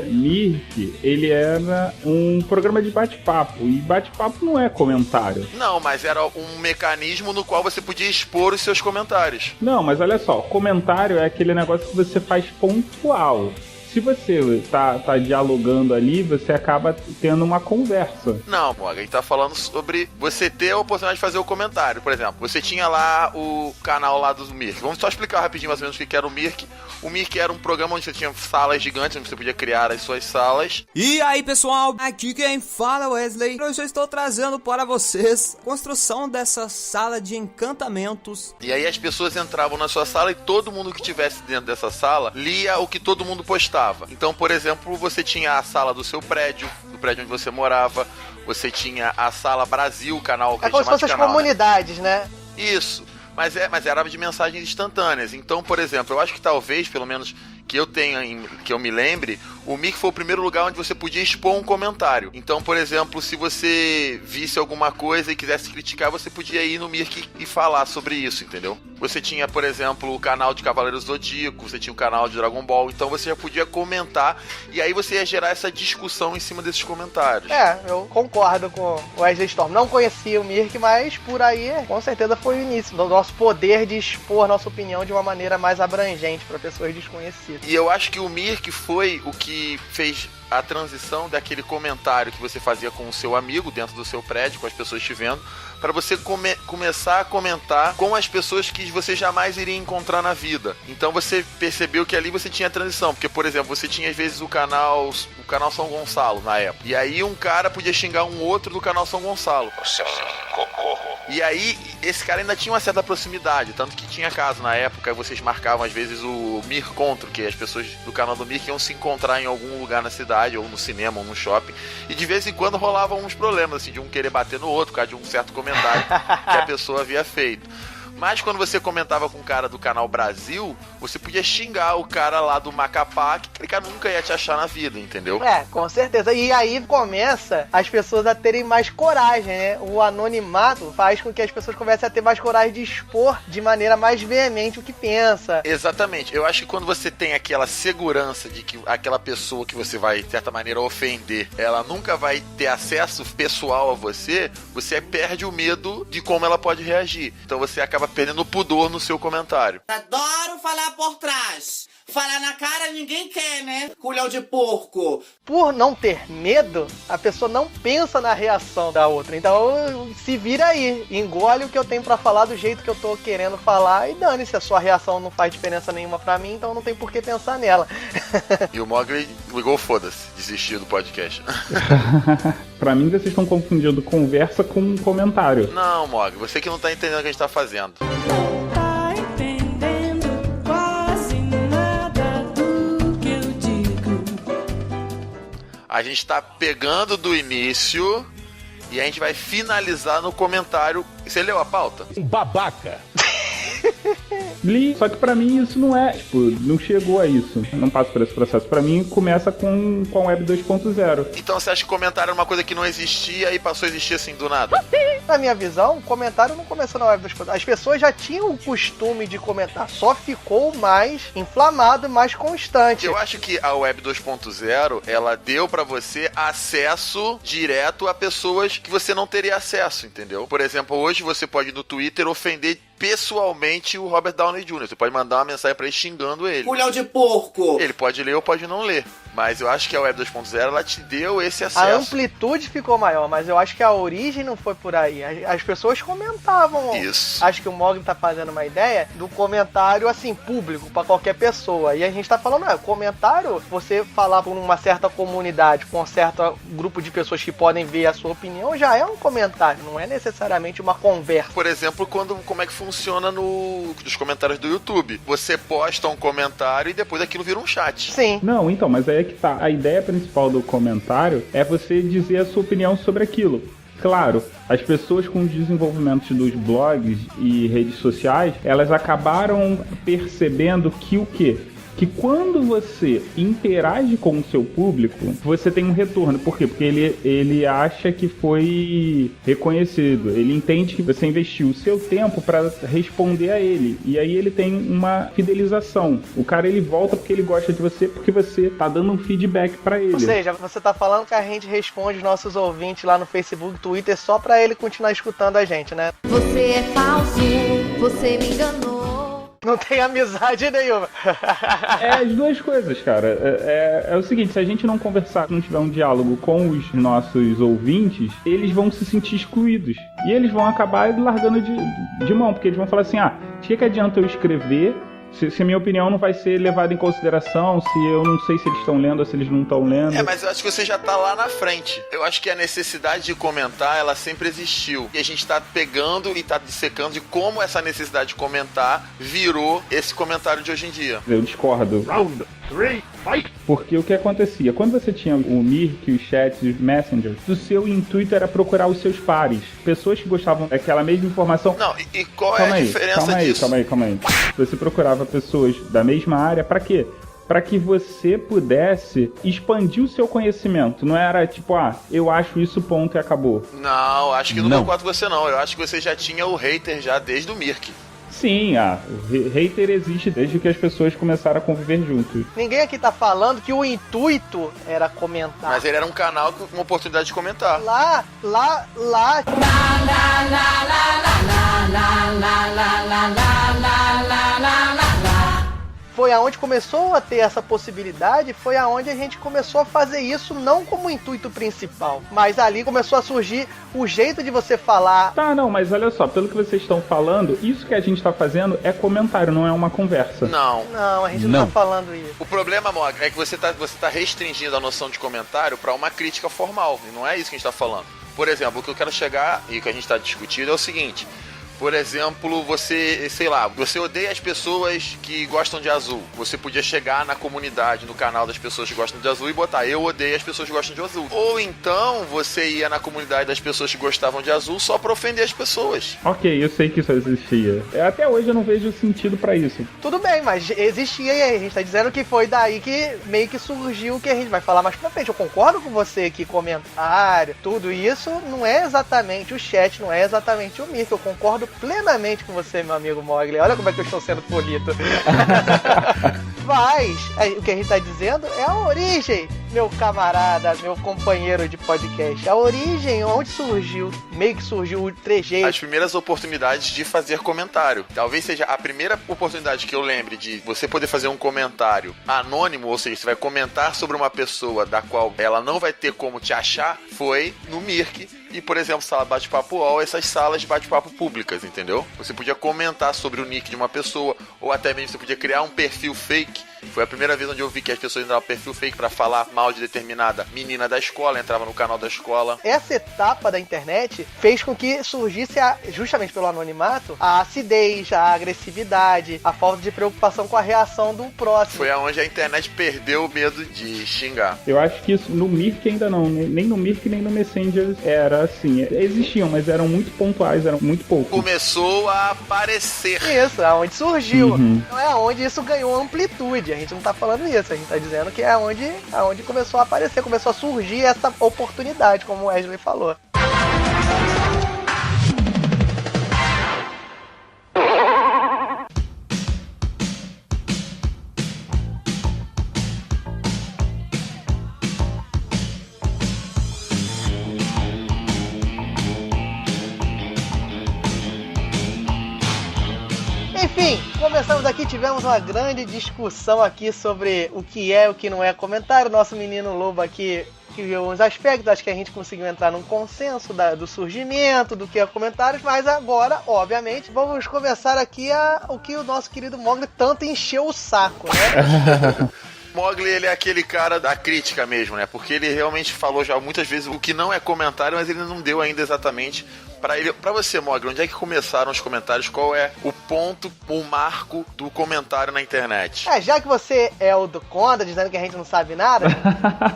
Mirk, ele era um programa de bate-papo, e bate-papo não é comentário. Não, mas era um mecanismo no qual você podia expor os seus comentários. Não, mas olha só, comentário é aquele negócio que você faz pontual. Se você tá dialogando ali, você acaba tendo uma conversa. Não, Morgan, a gente tá falando sobre você ter a oportunidade de fazer o comentário. Por exemplo, você tinha lá o canal lá do Mirk. Vamos só explicar rapidinho mais ou menos o que era o Mirk. O Mirk era um programa onde você tinha salas gigantes, onde você podia criar as suas salas. E aí, pessoal, aqui quem fala é Wesley. Hoje eu estou trazendo para vocês a construção dessa sala de encantamentos. E aí as pessoas entravam na sua sala e todo mundo que estivesse dentro dessa sala lia o que todo mundo postava. Então, por exemplo, você tinha a sala do seu prédio, do prédio onde você morava, você tinha a sala Brasil, o canal que a gente como se chama de fossem as canal, comunidades, né? Isso, mas era de mensagens instantâneas. Então, por exemplo, eu acho que talvez, pelo menos que eu tenha, que eu me lembre, o Mirk foi o primeiro lugar onde você podia expor um comentário. Então, por exemplo, se você visse alguma coisa e quisesse criticar, você podia ir no Mirk e falar sobre isso, entendeu? Você tinha, por exemplo, o canal de Cavaleiros do Zodíaco, você tinha o canal de Dragon Ball, então você já podia comentar e aí você ia gerar essa discussão em cima desses comentários. Eu concordo com o Wesley Storm. Não conhecia o Mirk, mas por aí, com certeza, foi o início do nosso poder de expor nossa opinião de uma maneira mais abrangente para pessoas desconhecidas. E eu acho que o Mirk foi o que fez a transição daquele comentário que você fazia com o seu amigo dentro do seu prédio, com as pessoas te vendo, para você começar a comentar com as pessoas que você jamais iria encontrar na vida. Então você percebeu que ali você tinha a transição, porque, por exemplo, você tinha às vezes o canal São Gonçalo na época, e aí um cara podia xingar um outro do canal São Gonçalo. Você é um cocorro. E aí, esse cara ainda tinha uma certa proximidade, tanto que tinha caso na época, vocês marcavam às vezes o Mircontro, que as pessoas do canal do Mirk iam se encontrar em algum lugar na cidade, ou no cinema, ou no shopping, e de vez em quando rolavam uns problemas, assim, de um querer bater no outro, por causa de um certo comentário que a pessoa havia feito. Mas quando você comentava com o cara do canal Brasil, você podia xingar o cara lá do Macapá, que aquele cara nunca ia te achar na vida, entendeu? É, com certeza. E aí começa as pessoas a terem mais coragem, né? O anonimato faz com que as pessoas comecem a ter mais coragem de expor de maneira mais veemente o que pensa. Exatamente. Eu acho que quando você tem aquela segurança de que aquela pessoa que você vai, de certa maneira, ofender, ela nunca vai ter acesso pessoal a você, você perde o medo de como ela pode reagir. Então você acaba perdendo pudor no seu comentário. Adoro falar por trás. Falar na cara ninguém quer, né? Culhão de porco. Por não ter medo, a pessoa não pensa na reação da outra. Então, se vira aí. Engole o que eu tenho pra falar do jeito que eu tô querendo falar e dane-se. A sua reação não faz diferença nenhuma pra mim, então não tem por que pensar nela. E o Mogli ligou, foda-se, desistiu do podcast. Pra mim, vocês estão confundindo conversa com comentário. Não, Mogli, você que não tá entendendo o que a gente tá fazendo. A gente tá pegando do início e a gente vai finalizar no comentário. Você leu a pauta? Babaca! Li, só que pra mim isso não é, tipo, não chegou a isso. Não passa por esse processo. Pra mim começa com a Web 2.0. Então você acha que comentário era uma coisa que não existia e passou a existir assim do nada? Na minha visão, o comentário não começou na Web 2.0. As pessoas já tinham o costume de comentar, só ficou mais inflamado, mais constante. Eu acho que a Web 2.0, ela deu pra você acesso direto a pessoas que você não teria acesso, entendeu? Por exemplo, hoje você pode no Twitter ofender pessoalmente o Robert Downey Jr. Você pode mandar uma mensagem pra ele xingando ele. Culhão de porco! Ele pode ler ou pode não ler. Mas eu acho que a Web 2.0, ela te deu esse acesso. A amplitude ficou maior, mas eu acho que a origem não foi por aí. As pessoas comentavam. Isso. Acho que o Mogli tá fazendo uma ideia do comentário, assim, público, pra qualquer pessoa. E a gente tá falando, comentário, você falar por uma certa comunidade, com um certo grupo de pessoas que podem ver a sua opinião, já é um comentário, não é necessariamente uma conversa. Por exemplo, como é que funciona nos comentários do YouTube. Você posta um comentário e depois aquilo vira um chat. Sim. Não, então, mas aí é que tá. A ideia principal do comentário é você dizer a sua opinião sobre aquilo. Claro, as pessoas com o desenvolvimento dos blogs e redes sociais, elas acabaram percebendo que o quê? Que quando você interage com o seu público, você tem um retorno. Por quê? Porque ele acha que foi reconhecido. Ele entende que você investiu o seu tempo para responder a ele. E aí ele tem uma fidelização. O cara, ele volta porque ele gosta de você, porque você tá dando um feedback para ele. Ou seja, você tá falando que a gente responde os nossos ouvintes lá no Facebook, Twitter, só para ele continuar escutando a gente, né? Você é falso, você me enganou. Não tem amizade nenhuma. É as duas coisas, cara. É o seguinte, se a gente não conversar, não tiver um diálogo com os nossos ouvintes, eles vão se sentir excluídos. E eles vão acabar largando de mão, porque eles vão falar assim, de que adianta eu escrever se a minha opinião não vai ser levada em consideração, se eu não sei se eles estão lendo ou se eles não estão lendo. Mas eu acho que você já tá lá na frente. Eu acho que a necessidade de comentar, ela sempre existiu. E a gente tá pegando e tá dissecando de como essa necessidade de comentar virou esse comentário de hoje em dia. Eu discordo. Round 3, fight! Porque o que acontecia? Quando você tinha o Mirk, os chats, os messengers, o seu intuito era procurar os seus pares. Pessoas que gostavam daquela mesma informação. Não, e qual é a diferença disso? Calma aí. Você procurava pessoas da mesma área, pra quê? Pra que você pudesse expandir o seu conhecimento. Não era tipo, eu acho isso, ponto, e acabou. Não, acho que não concordo com você não. Eu acho que você já tinha o hater já desde o Mirk. Sim, o hater existe desde que as pessoas começaram a conviver juntos. Ninguém aqui tá falando que o intuito era comentar. Mas ele era um canal com uma oportunidade de comentar. Lá. foi aonde começou a ter essa possibilidade, foi aonde a gente começou a fazer isso não como intuito principal, mas ali começou a surgir o jeito de você falar. Tá, não, mas olha só, pelo que vocês estão falando, isso que a gente tá fazendo é comentário, não é uma conversa. Não, a gente não tá falando isso. O problema, Mogli, é que você tá restringindo a noção de comentário pra uma crítica formal, e não é isso que a gente tá falando. Por exemplo, o que eu quero chegar e o que a gente tá discutindo é o seguinte: por exemplo, você odeia as pessoas que gostam de azul. Você podia chegar na comunidade, no canal das pessoas que gostam de azul e botar: eu odeio as pessoas que gostam de azul. Ou então, você ia na comunidade das pessoas que gostavam de azul só pra ofender as pessoas. Ok, eu sei que isso existia. Até hoje eu não vejo sentido pra isso. Tudo bem, mas existia e a gente tá dizendo que foi daí que meio que surgiu o que a gente vai falar mais pra frente. Eu concordo com você que comentário, tudo isso não é exatamente o chat, não é exatamente o Mirk. Eu concordo plenamente com você, meu amigo Mogli. Olha como é que eu estou sendo bonito. Mas o que a gente tá dizendo é a origem, meu camarada, meu companheiro de podcast. A origem, onde surgiu, meio que surgiu o trejeito. As primeiras oportunidades de fazer comentário. Talvez seja a primeira oportunidade que eu lembre de você poder fazer um comentário anônimo, ou seja, você vai comentar sobre uma pessoa da qual ela não vai ter como te achar, foi no Mirk. E, por exemplo, sala bate-papo UOL, essas salas de bate-papo públicas, entendeu? Você podia comentar sobre o nick de uma pessoa, ou até mesmo você podia criar um perfil fake. Foi a primeira vez onde eu vi que as pessoas entravam no perfil fake pra falar mal de determinada menina da escola, entrava no canal da escola. Essa etapa da internet fez com que surgisse, justamente pelo anonimato, a acidez, a agressividade, a falta de preocupação com a reação do próximo. Foi aonde a internet perdeu o medo de xingar. Eu acho que isso no Mirk ainda não, nem no Mirk nem no Messenger era assim. Existiam, mas eram muito pontuais, eram muito poucos. Começou a aparecer. Isso, é onde surgiu. Então é onde isso ganhou amplitude. A gente não tá falando isso, a gente tá dizendo que é onde começou a aparecer, começou a surgir essa oportunidade, como o Wesley falou. Enfim, começamos aqui, tivemos uma grande discussão aqui sobre o que é e o que não é comentário. Nosso menino Lobo aqui que viu uns aspectos, acho que a gente conseguiu entrar num consenso do surgimento, do que é comentários, mas agora, obviamente, vamos começar aqui o que o nosso querido Mogli tanto encheu o saco, né? Mogli, ele é aquele cara da crítica mesmo, né? Porque ele realmente falou já muitas vezes o que não é comentário, mas ele não deu ainda exatamente pra você, Mogli, onde é que começaram os comentários? Qual é o ponto, o marco do comentário na internet? Já que você é o do Conda, dizendo que a gente não sabe nada,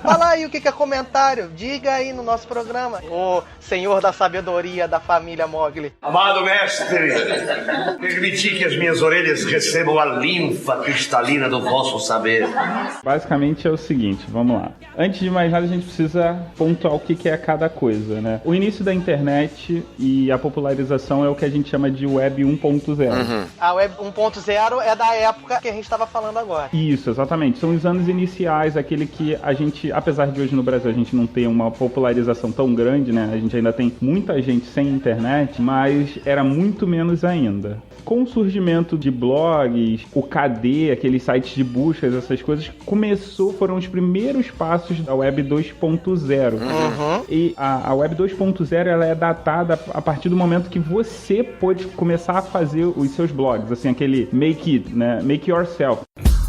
fala aí o que é comentário. Diga aí no nosso programa. O senhor da sabedoria da família Mogli. Amado mestre, permiti que as minhas orelhas recebam a linfa cristalina do vosso saber. Basicamente é o seguinte, vamos lá. Antes de mais nada, a gente precisa pontuar o que é cada coisa, né? O início da internet e a popularização é o que a gente chama de Web 1.0. A Web 1.0 é da época que a gente estava falando agora. Isso, exatamente. São os anos iniciais, aquele que a gente, apesar de hoje no Brasil a gente não ter uma popularização tão grande, né? A gente ainda tem muita gente sem internet, mas era muito menos ainda. Com o surgimento de blogs, o KD, aqueles sites de buscas, essas coisas, foram os primeiros passos da Web 2.0. E a Web 2.0, ela é datada a partir do momento que você pôde começar a fazer os seus blogs, assim, aquele make it, né? Make yourself.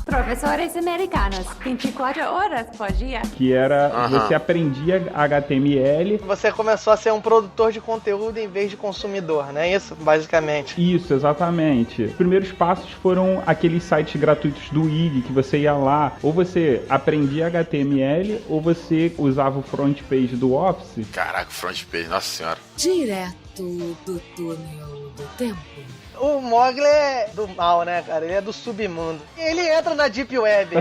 Professores americanos, 24 horas por dia. Que era, você aprendia HTML. Você começou a ser um produtor de conteúdo em vez de consumidor, não é isso? Basicamente. Isso, exatamente. Os primeiros passos foram aqueles sites gratuitos do IG, que você ia lá, ou você aprendia HTML, ou você usava o front page do Office. Caraca, front page, nossa senhora. Direto do túnel do tempo. O Mogli é do mal, né, cara? Ele é do submundo. Ele entra na Deep Web.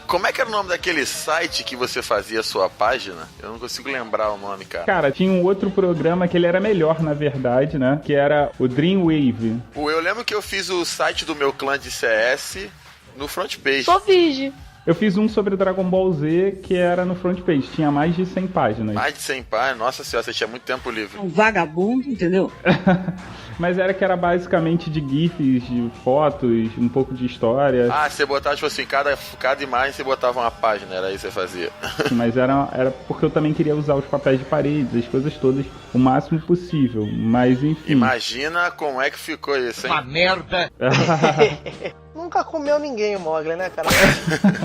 Como é que era o nome daquele site que você fazia a sua página? Eu não consigo lembrar o nome, cara. Cara, tinha um outro programa que ele era melhor, na verdade, né? Que era o Dreamwave. Eu lembro que eu fiz o site do meu clã de CS no front page. Só vige. Eu fiz um sobre Dragon Ball Z que era no front page, tinha mais de 100 páginas. Mais de 100 páginas? Nossa senhora, você tinha muito tempo livre. Um vagabundo, entendeu? Mas era basicamente de GIFs, de fotos, um pouco de história. Ah, você botava, tipo assim, cada imagem você botava uma página, era isso que você fazia. Mas era porque eu também queria usar os papéis de parede, as coisas todas, o máximo possível. Mas enfim. Imagina como é que ficou isso, hein? Uma merda! Nunca comeu ninguém o Mogli, né, cara?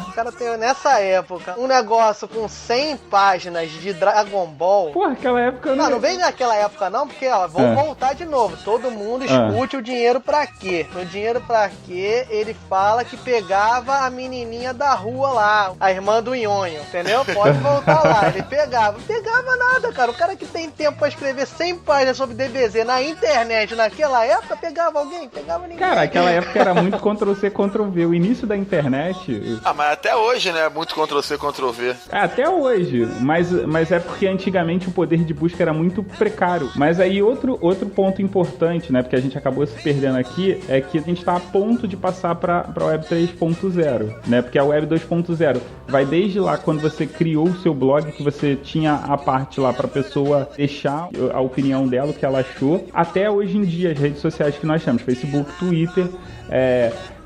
O cara tem, nessa época, um negócio com 100 páginas de Dragon Ball. Porra, aquela época... Não vem naquela época não, porque, ó, vou voltar de novo. Todo mundo escute o dinheiro pra quê? O dinheiro pra quê? Ele fala que pegava a menininha da rua lá, a irmã do Nhonho, entendeu? Pode voltar lá. Ele pegava. Não pegava nada, cara. O cara que tem tempo pra escrever 100 páginas sobre DBZ na internet naquela época, pegava alguém? Pegava ninguém. Cara, aquela época era muito Ctrl-C, Ctrl-V. O início da internet... Ah, mas até hoje, né? Muito Ctrl-C, Ctrl-V. Até hoje. Mas é porque antigamente o poder de busca era muito precário. Mas aí outro ponto importante, né? Porque a gente acabou se perdendo aqui, é que a gente tá a ponto de passar pra Web 3.0, né? Porque a Web 2.0 vai desde lá, quando você criou o seu blog, que você tinha a parte lá pra pessoa deixar a opinião dela, o que ela achou, até hoje em dia, as redes sociais que nós temos, Facebook, Twitter,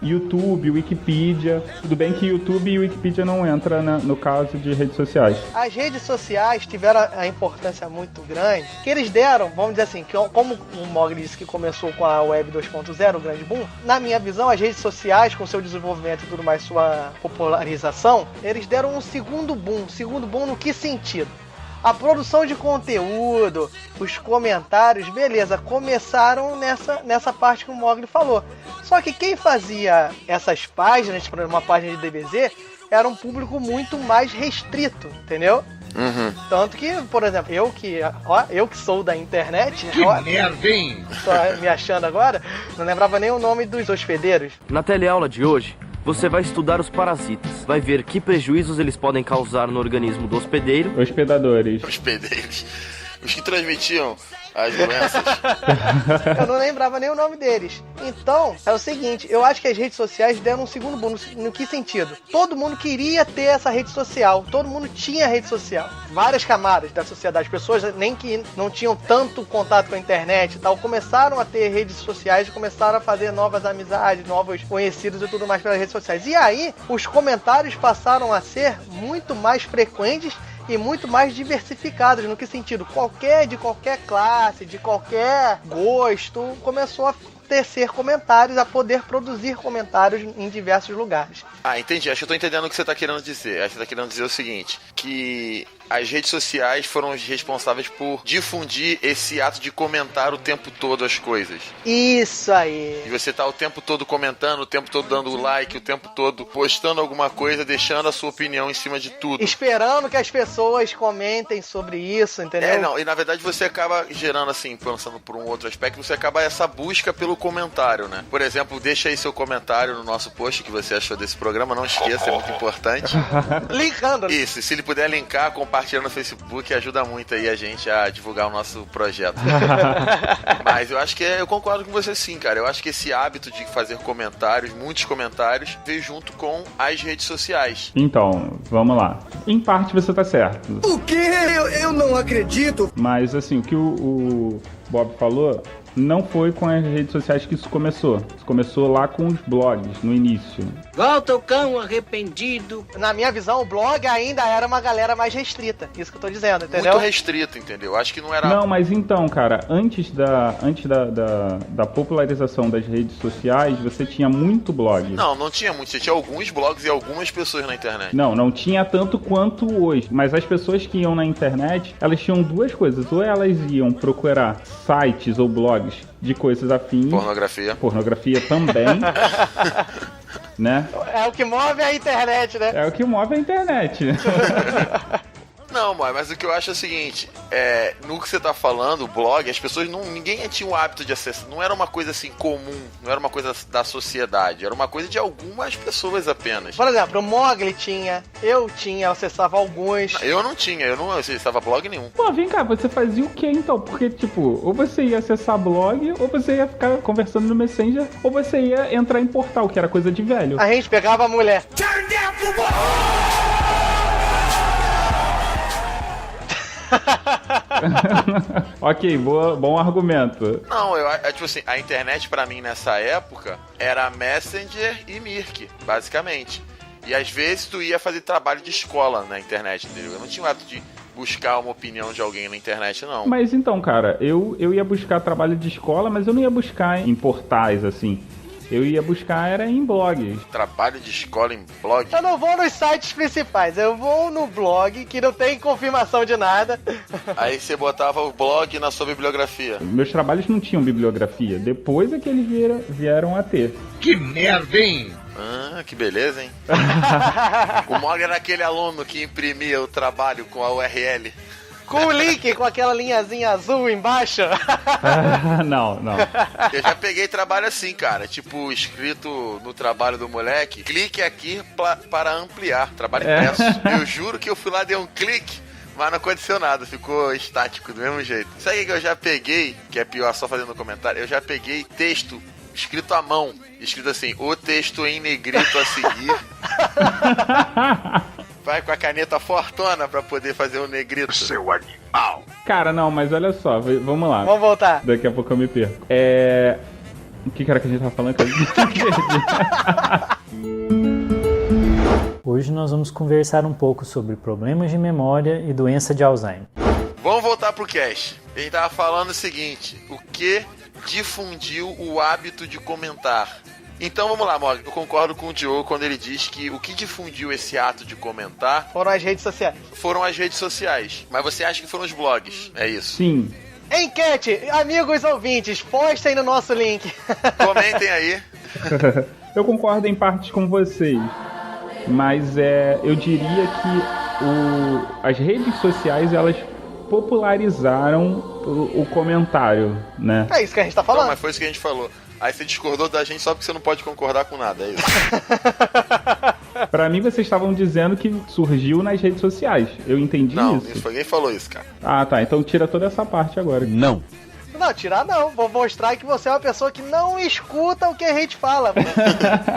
YouTube, Wikipedia. Tudo bem que YouTube e Wikipedia não entram no caso de redes sociais. As redes sociais tiveram a importância muito grande, que eles deram, vamos dizer assim, que como o Mogli disse que começou com a Web 2.0, o grande boom, na minha visão, as redes sociais, com seu desenvolvimento e tudo mais, sua popularização, eles deram um segundo boom. Segundo boom no que sentido? A produção de conteúdo, os comentários, beleza, começaram nessa parte que o Mogli falou. Só que quem fazia essas páginas, por exemplo, uma página de DBZ, era um público muito mais restrito, entendeu? Uhum. Tanto que, por exemplo, eu que sou da internet... Que merda, hein? Tô me achando agora, não lembrava nem o nome dos hospedeiros. Na teleaula de hoje, você vai estudar os parasitas. Vai ver que prejuízos eles podem causar no organismo do hospedeiro. Hospedadores. Hospedeiros. Os que transmitiam as doenças. Eu não lembrava nem o nome deles. Então, é o seguinte, eu acho que as redes sociais deram um segundo boom. No que sentido? Todo mundo queria ter essa rede social. Todo mundo tinha rede social. Várias camadas da sociedade. Pessoas nem que não tinham tanto contato com a internet e tal, começaram a ter redes sociais e começaram a fazer novas amizades, novos conhecidos e tudo mais pelas redes sociais. E aí, os comentários passaram a ser muito mais frequentes e muito mais diversificados. No que sentido? De qualquer classe, de qualquer gosto, começou a tecer comentários, a poder produzir comentários em diversos lugares. Ah, entendi. Acho que eu tô entendendo o que você tá querendo dizer. Acho que você tá querendo dizer o seguinte, que as redes sociais foram responsáveis por difundir esse ato de comentar o tempo todo as coisas. Isso aí. E você tá o tempo todo comentando, o tempo todo dando like, o tempo todo postando alguma coisa, deixando a sua opinião em cima de tudo. Esperando que as pessoas comentem sobre isso, entendeu? E na verdade você acaba gerando, assim, pensando por um outro aspecto, você acaba essa busca pelo comentário, né? Por exemplo, deixa aí seu comentário no nosso post, que você achou desse programa, não esqueça, é muito importante. Linkando. Isso, e se ele puder linkar, compartilhar no Facebook, ajuda muito aí a gente a divulgar o nosso projeto. Mas eu acho que eu concordo com você sim, cara. Eu acho que esse hábito de fazer comentários, muitos comentários, veio junto com as redes sociais. Então, vamos lá. Em parte você tá certo. O quê? Eu não acredito. Mas assim, o que o Bob falou, não foi com as redes sociais que isso começou. Isso começou lá com os blogs, no início. Volta o cão arrependido. Na minha visão, o blog ainda era uma galera mais restrita. Isso que eu tô dizendo, entendeu? Muito restrito, entendeu? Acho que não era... Não, mas então, cara, antes da popularização das redes sociais, você tinha muito blog. Não tinha muito. Você tinha alguns blogs e algumas pessoas na internet. Não tinha tanto quanto hoje. Mas as pessoas que iam na internet, elas tinham duas coisas. Ou elas iam procurar sites ou blogs de coisas afins. Pornografia também. Né? É o que move a internet, né? É o que move a internet. Não, mas o que eu acho é o seguinte, no que você tá falando, o blog, as pessoas ninguém tinha o hábito de acessar, não era uma coisa assim comum, não era uma coisa da sociedade, era uma coisa de algumas pessoas apenas. Por exemplo, o Mogli tinha, eu acessava alguns. Eu não tinha, eu não acessava blog nenhum. Pô, vem cá, você fazia o que então? Porque, tipo, ou você ia acessar blog, ou você ia ficar conversando no Messenger, ou você ia entrar em portal, que era coisa de velho. A gente pegava a mulher. Ok, bom argumento. Não, tipo assim, a internet pra mim nessa época era Messenger e Mirk, basicamente. E às vezes tu ia fazer trabalho de escola na internet, entendeu? Eu não tinha o hábito de buscar uma opinião de alguém na internet, não. Mas então, cara, eu ia buscar trabalho de escola, mas eu não ia buscar em portais, assim. Eu ia buscar era em blogs. Trabalho de escola em blog? Eu não vou nos sites principais, eu vou no blog, que não tem confirmação de nada. Aí você botava o blog na sua bibliografia. Meus trabalhos não tinham bibliografia. Depois é que eles vieram a ter. Que merda, hein? Ah, que beleza, hein? O Mogli era aquele aluno que imprimia o trabalho com a URL. Com o link, com aquela linhazinha azul embaixo. Não. Eu já peguei trabalho assim, cara. Tipo, escrito no trabalho do moleque, clique aqui para ampliar. Trabalho impresso. Eu juro que eu fui lá, dei um clique, mas não aconteceu nada. Ficou estático do mesmo jeito. Sabe o que eu já peguei, que é pior, só fazendo comentário? Eu já peguei texto escrito à mão. Escrito assim, o texto em negrito a seguir. Vai com a caneta fortona pra poder fazer o negrito. Seu animal. Cara, não, mas olha só, vamos lá. Vamos voltar. Daqui a pouco eu me perco. O que era que a gente tava falando? Hoje nós vamos conversar um pouco sobre problemas de memória e doença de Alzheimer. Vamos voltar pro cast. A gente tava falando o seguinte, o que difundiu o hábito de comentar? Então vamos lá, Mogli. Eu concordo com o Diogo quando ele diz que o que difundiu esse ato de comentar foram as redes sociais. Foram as redes sociais. Mas você acha que foram os blogs? É isso? Sim. Enquete, amigos ouvintes, postem no nosso link. Comentem aí. Eu concordo em partes com vocês. Mas eu diria que as redes sociais, elas popularizaram o comentário, né? É isso que a gente tá falando. Não, mas foi isso que a gente falou. Aí você discordou da gente só porque você não pode concordar com nada, é isso? Pra mim, vocês estavam dizendo que surgiu nas redes sociais. Eu entendi isso. Não, ninguém falou isso, cara. Ah, tá. Então tira toda essa parte agora. Não. Não, tirar não. Vou mostrar que você é uma pessoa que não escuta o que a gente fala.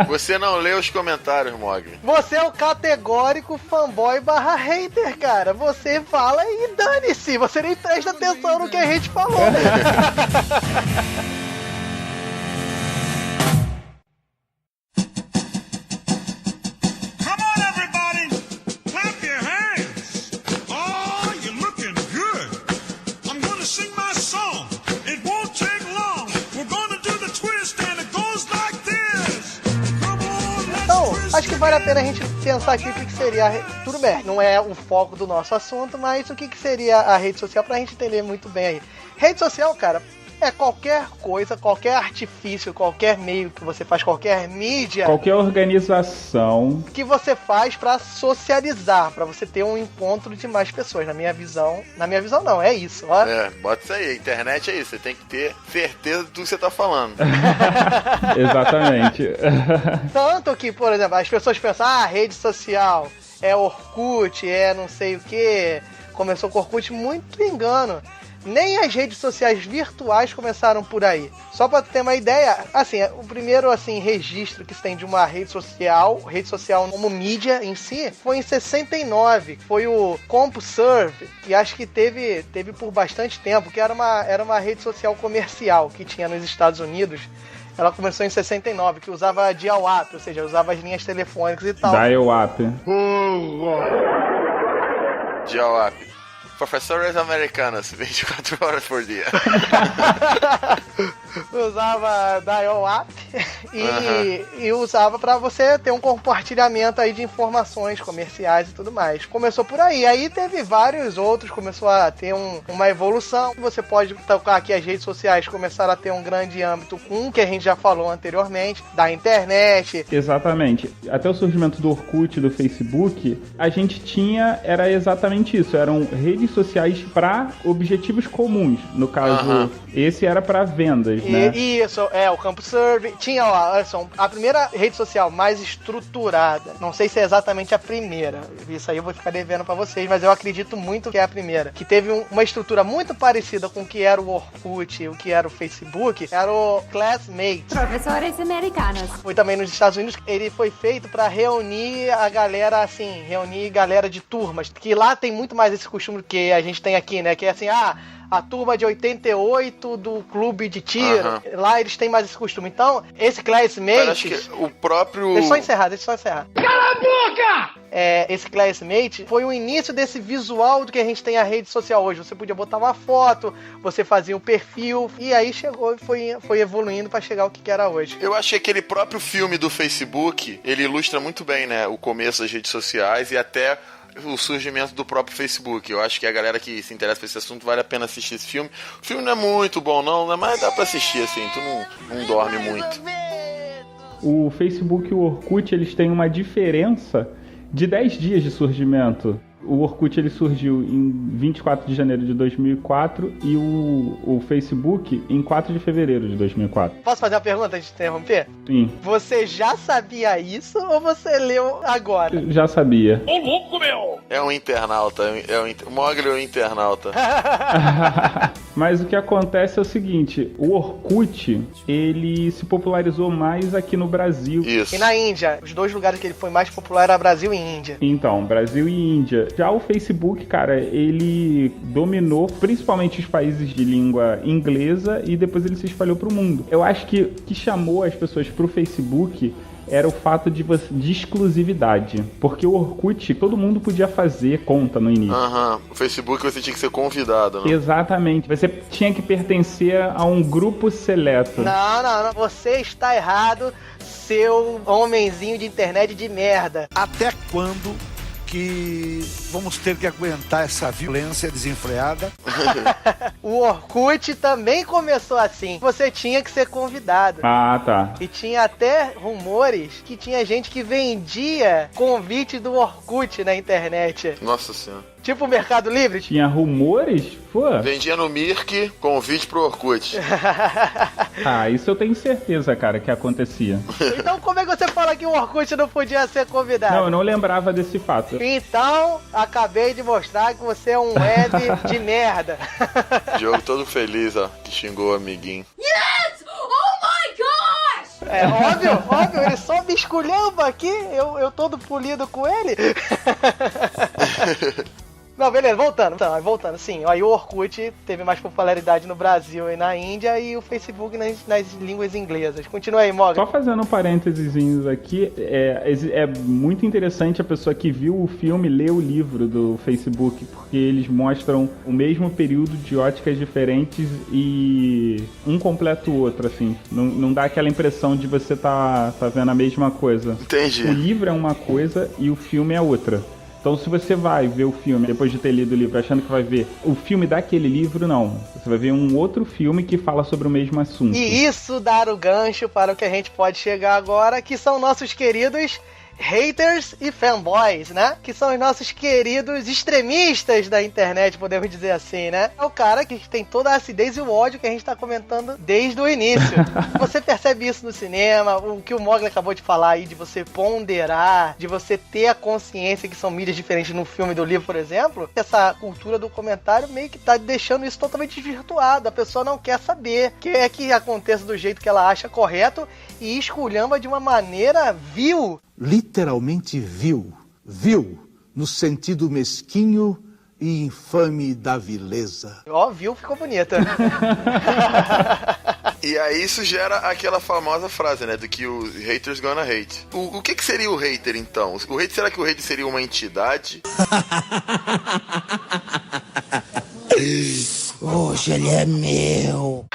Você não lê os comentários, Mogli. Você é o categórico fanboy / hater, cara. Você fala e dane-se. Você nem presta atenção no que a gente falou. Acho que vale a pena a gente pensar aqui o que seria... Tudo bem, não é o foco do nosso assunto, mas o que seria a rede social pra gente entender muito bem aí. Rede social, cara, é qualquer coisa, qualquer artifício, qualquer meio que você faz, qualquer mídia... Qualquer organização... que você faz pra socializar, pra você ter um encontro de mais pessoas. Na minha visão não, é isso, ó. Bota isso aí, a internet é isso, você tem que ter certeza do que você tá falando. Exatamente. Tanto que, por exemplo, as pessoas pensam, rede social, é Orkut, é não sei o que, começou com Orkut, muito engano. Nem as redes sociais virtuais começaram por aí. Só pra ter uma ideia, assim, o primeiro registro que se tem de uma rede social como mídia em si, foi em 69, foi o CompuServe, e acho que teve por bastante tempo, que era uma rede social comercial que tinha nos Estados Unidos. Ela começou em 69, que usava dial-up, ou seja, usava as linhas telefônicas e tal. Dial-up. Dial-up. Professores americanos, 24 horas por dia. Usava dial-up e usava pra você ter um compartilhamento aí de informações comerciais e tudo mais. Começou por aí. Aí teve vários outros, começou a ter uma evolução. Você pode tocar aqui as redes sociais, começaram a ter um grande âmbito com o que a gente já falou anteriormente, da internet. Exatamente. Até o surgimento do Orkut, do Facebook, a gente era exatamente isso. Eram redes sociais para objetivos comuns. No caso, esse era para vendas, né? Isso, o CompuServe. Tinha olha só, a primeira rede social mais estruturada, não sei se é exatamente a primeira, isso aí eu vou ficar devendo pra vocês, mas eu acredito muito que é a primeira, que teve uma estrutura muito parecida com o que era o Orkut e o que era o Facebook, era o Classmates. Professores americanos. Foi também nos Estados Unidos, ele foi feito pra reunir a galera, assim, reunir galera de turmas, que lá tem muito mais esse costume que a gente tem aqui, né, que é assim, a turma de 88 do clube de tiro, lá eles têm mais esse costume. Então, esse Classmates... Acho que o próprio... Deixa eu só encerrar. Cala a boca! Esse Classmate foi o início desse visual do que a gente tem a rede social hoje. Você podia botar uma foto, você fazia um perfil, e aí chegou e foi evoluindo pra chegar ao que era hoje. Eu acho que aquele próprio filme do Facebook, ele ilustra muito bem, né, o começo das redes sociais e até o surgimento do próprio Facebook. Eu acho que a galera que se interessa por esse assunto vale a pena assistir esse filme. O filme não é muito bom não, né? Mas dá pra assistir assim, tu não dorme muito. O Facebook e o Orkut, eles têm uma diferença de 10 dias de surgimento. O Orkut ele surgiu em 24 de janeiro de 2004 e o Facebook em 4 de fevereiro de 2004. Posso fazer uma pergunta antes de interromper? Sim. Você já sabia isso ou você leu agora? Eu já sabia. Ô louco, meu! É um internauta, o Mogli é um internauta. Mas o que acontece é o seguinte, o Orkut, ele se popularizou mais aqui no Brasil. Isso. E na Índia, os dois lugares que ele foi mais popular eram Brasil e Índia. Então, Brasil e Índia. Já o Facebook, cara, ele dominou principalmente os países de língua inglesa e depois ele se espalhou pro mundo. Eu acho que o que chamou as pessoas pro Facebook era o fato de exclusividade. Porque o Orkut, todo mundo podia fazer conta no início. O Facebook você tinha que ser convidado, né? Exatamente. Você tinha que pertencer a um grupo seleto. Não. Você está errado, seu homenzinho de internet de merda. Até quando que vamos ter que aguentar essa violência desenfreada? O Orkut também começou assim. Você tinha que ser convidado. Ah, tá. E tinha até rumores que tinha gente que vendia convite do Orkut na internet. Nossa senhora. Tipo o Mercado Livre. Tinha rumores? Pô. Vendia no Mirk convite pro Orkut. Ah, isso eu tenho certeza, cara, que acontecia. Então como é que você fala que o Orkut não podia ser convidado? Não, eu não lembrava desse fato. Então, acabei de mostrar que você é um web de merda. Diogo todo feliz, ó, que xingou o amiguinho. Yes! Oh my gosh! É óbvio, ele só me esculhamba aqui, eu todo polido com ele. Não, beleza, voltando, sim. Aí o Orkut teve mais popularidade no Brasil e na Índia e o Facebook nas línguas inglesas. Continua aí, Mogli. Só fazendo um parênteses aqui, é muito interessante a pessoa que viu o filme ler o livro do Facebook, porque eles mostram o mesmo período de óticas diferentes e um completa o outro, assim. Não dá aquela impressão de você tá vendo a mesma coisa. Entendi. O livro é uma coisa e o filme é outra. Então, se você vai ver o filme depois de ter lido o livro achando que vai ver o filme daquele livro, não. Você vai ver um outro filme que fala sobre o mesmo assunto. E isso dá o gancho para o que a gente pode chegar agora, que são nossos queridos haters e fanboys, né? Que são os nossos queridos extremistas da internet, podemos dizer assim, né? É o cara que tem toda a acidez e o ódio que a gente tá comentando desde o início. Você percebe isso no cinema, o que o Mogli acabou de falar aí, de você ponderar, de você ter a consciência que são mídias diferentes no filme e do livro, por exemplo. Essa cultura do comentário meio que tá deixando isso totalmente desvirtuado. A pessoa não quer saber, quer que aconteça do jeito que ela acha correto e esculhamba de uma maneira vil. Literalmente vil, no sentido mesquinho e infame da vileza. Ó, vil ficou bonita. E aí isso gera aquela famosa frase, né, do que os haters gonna hate. O que seria o hater, então? Será que o hater seria uma entidade? Hoje ele é meu.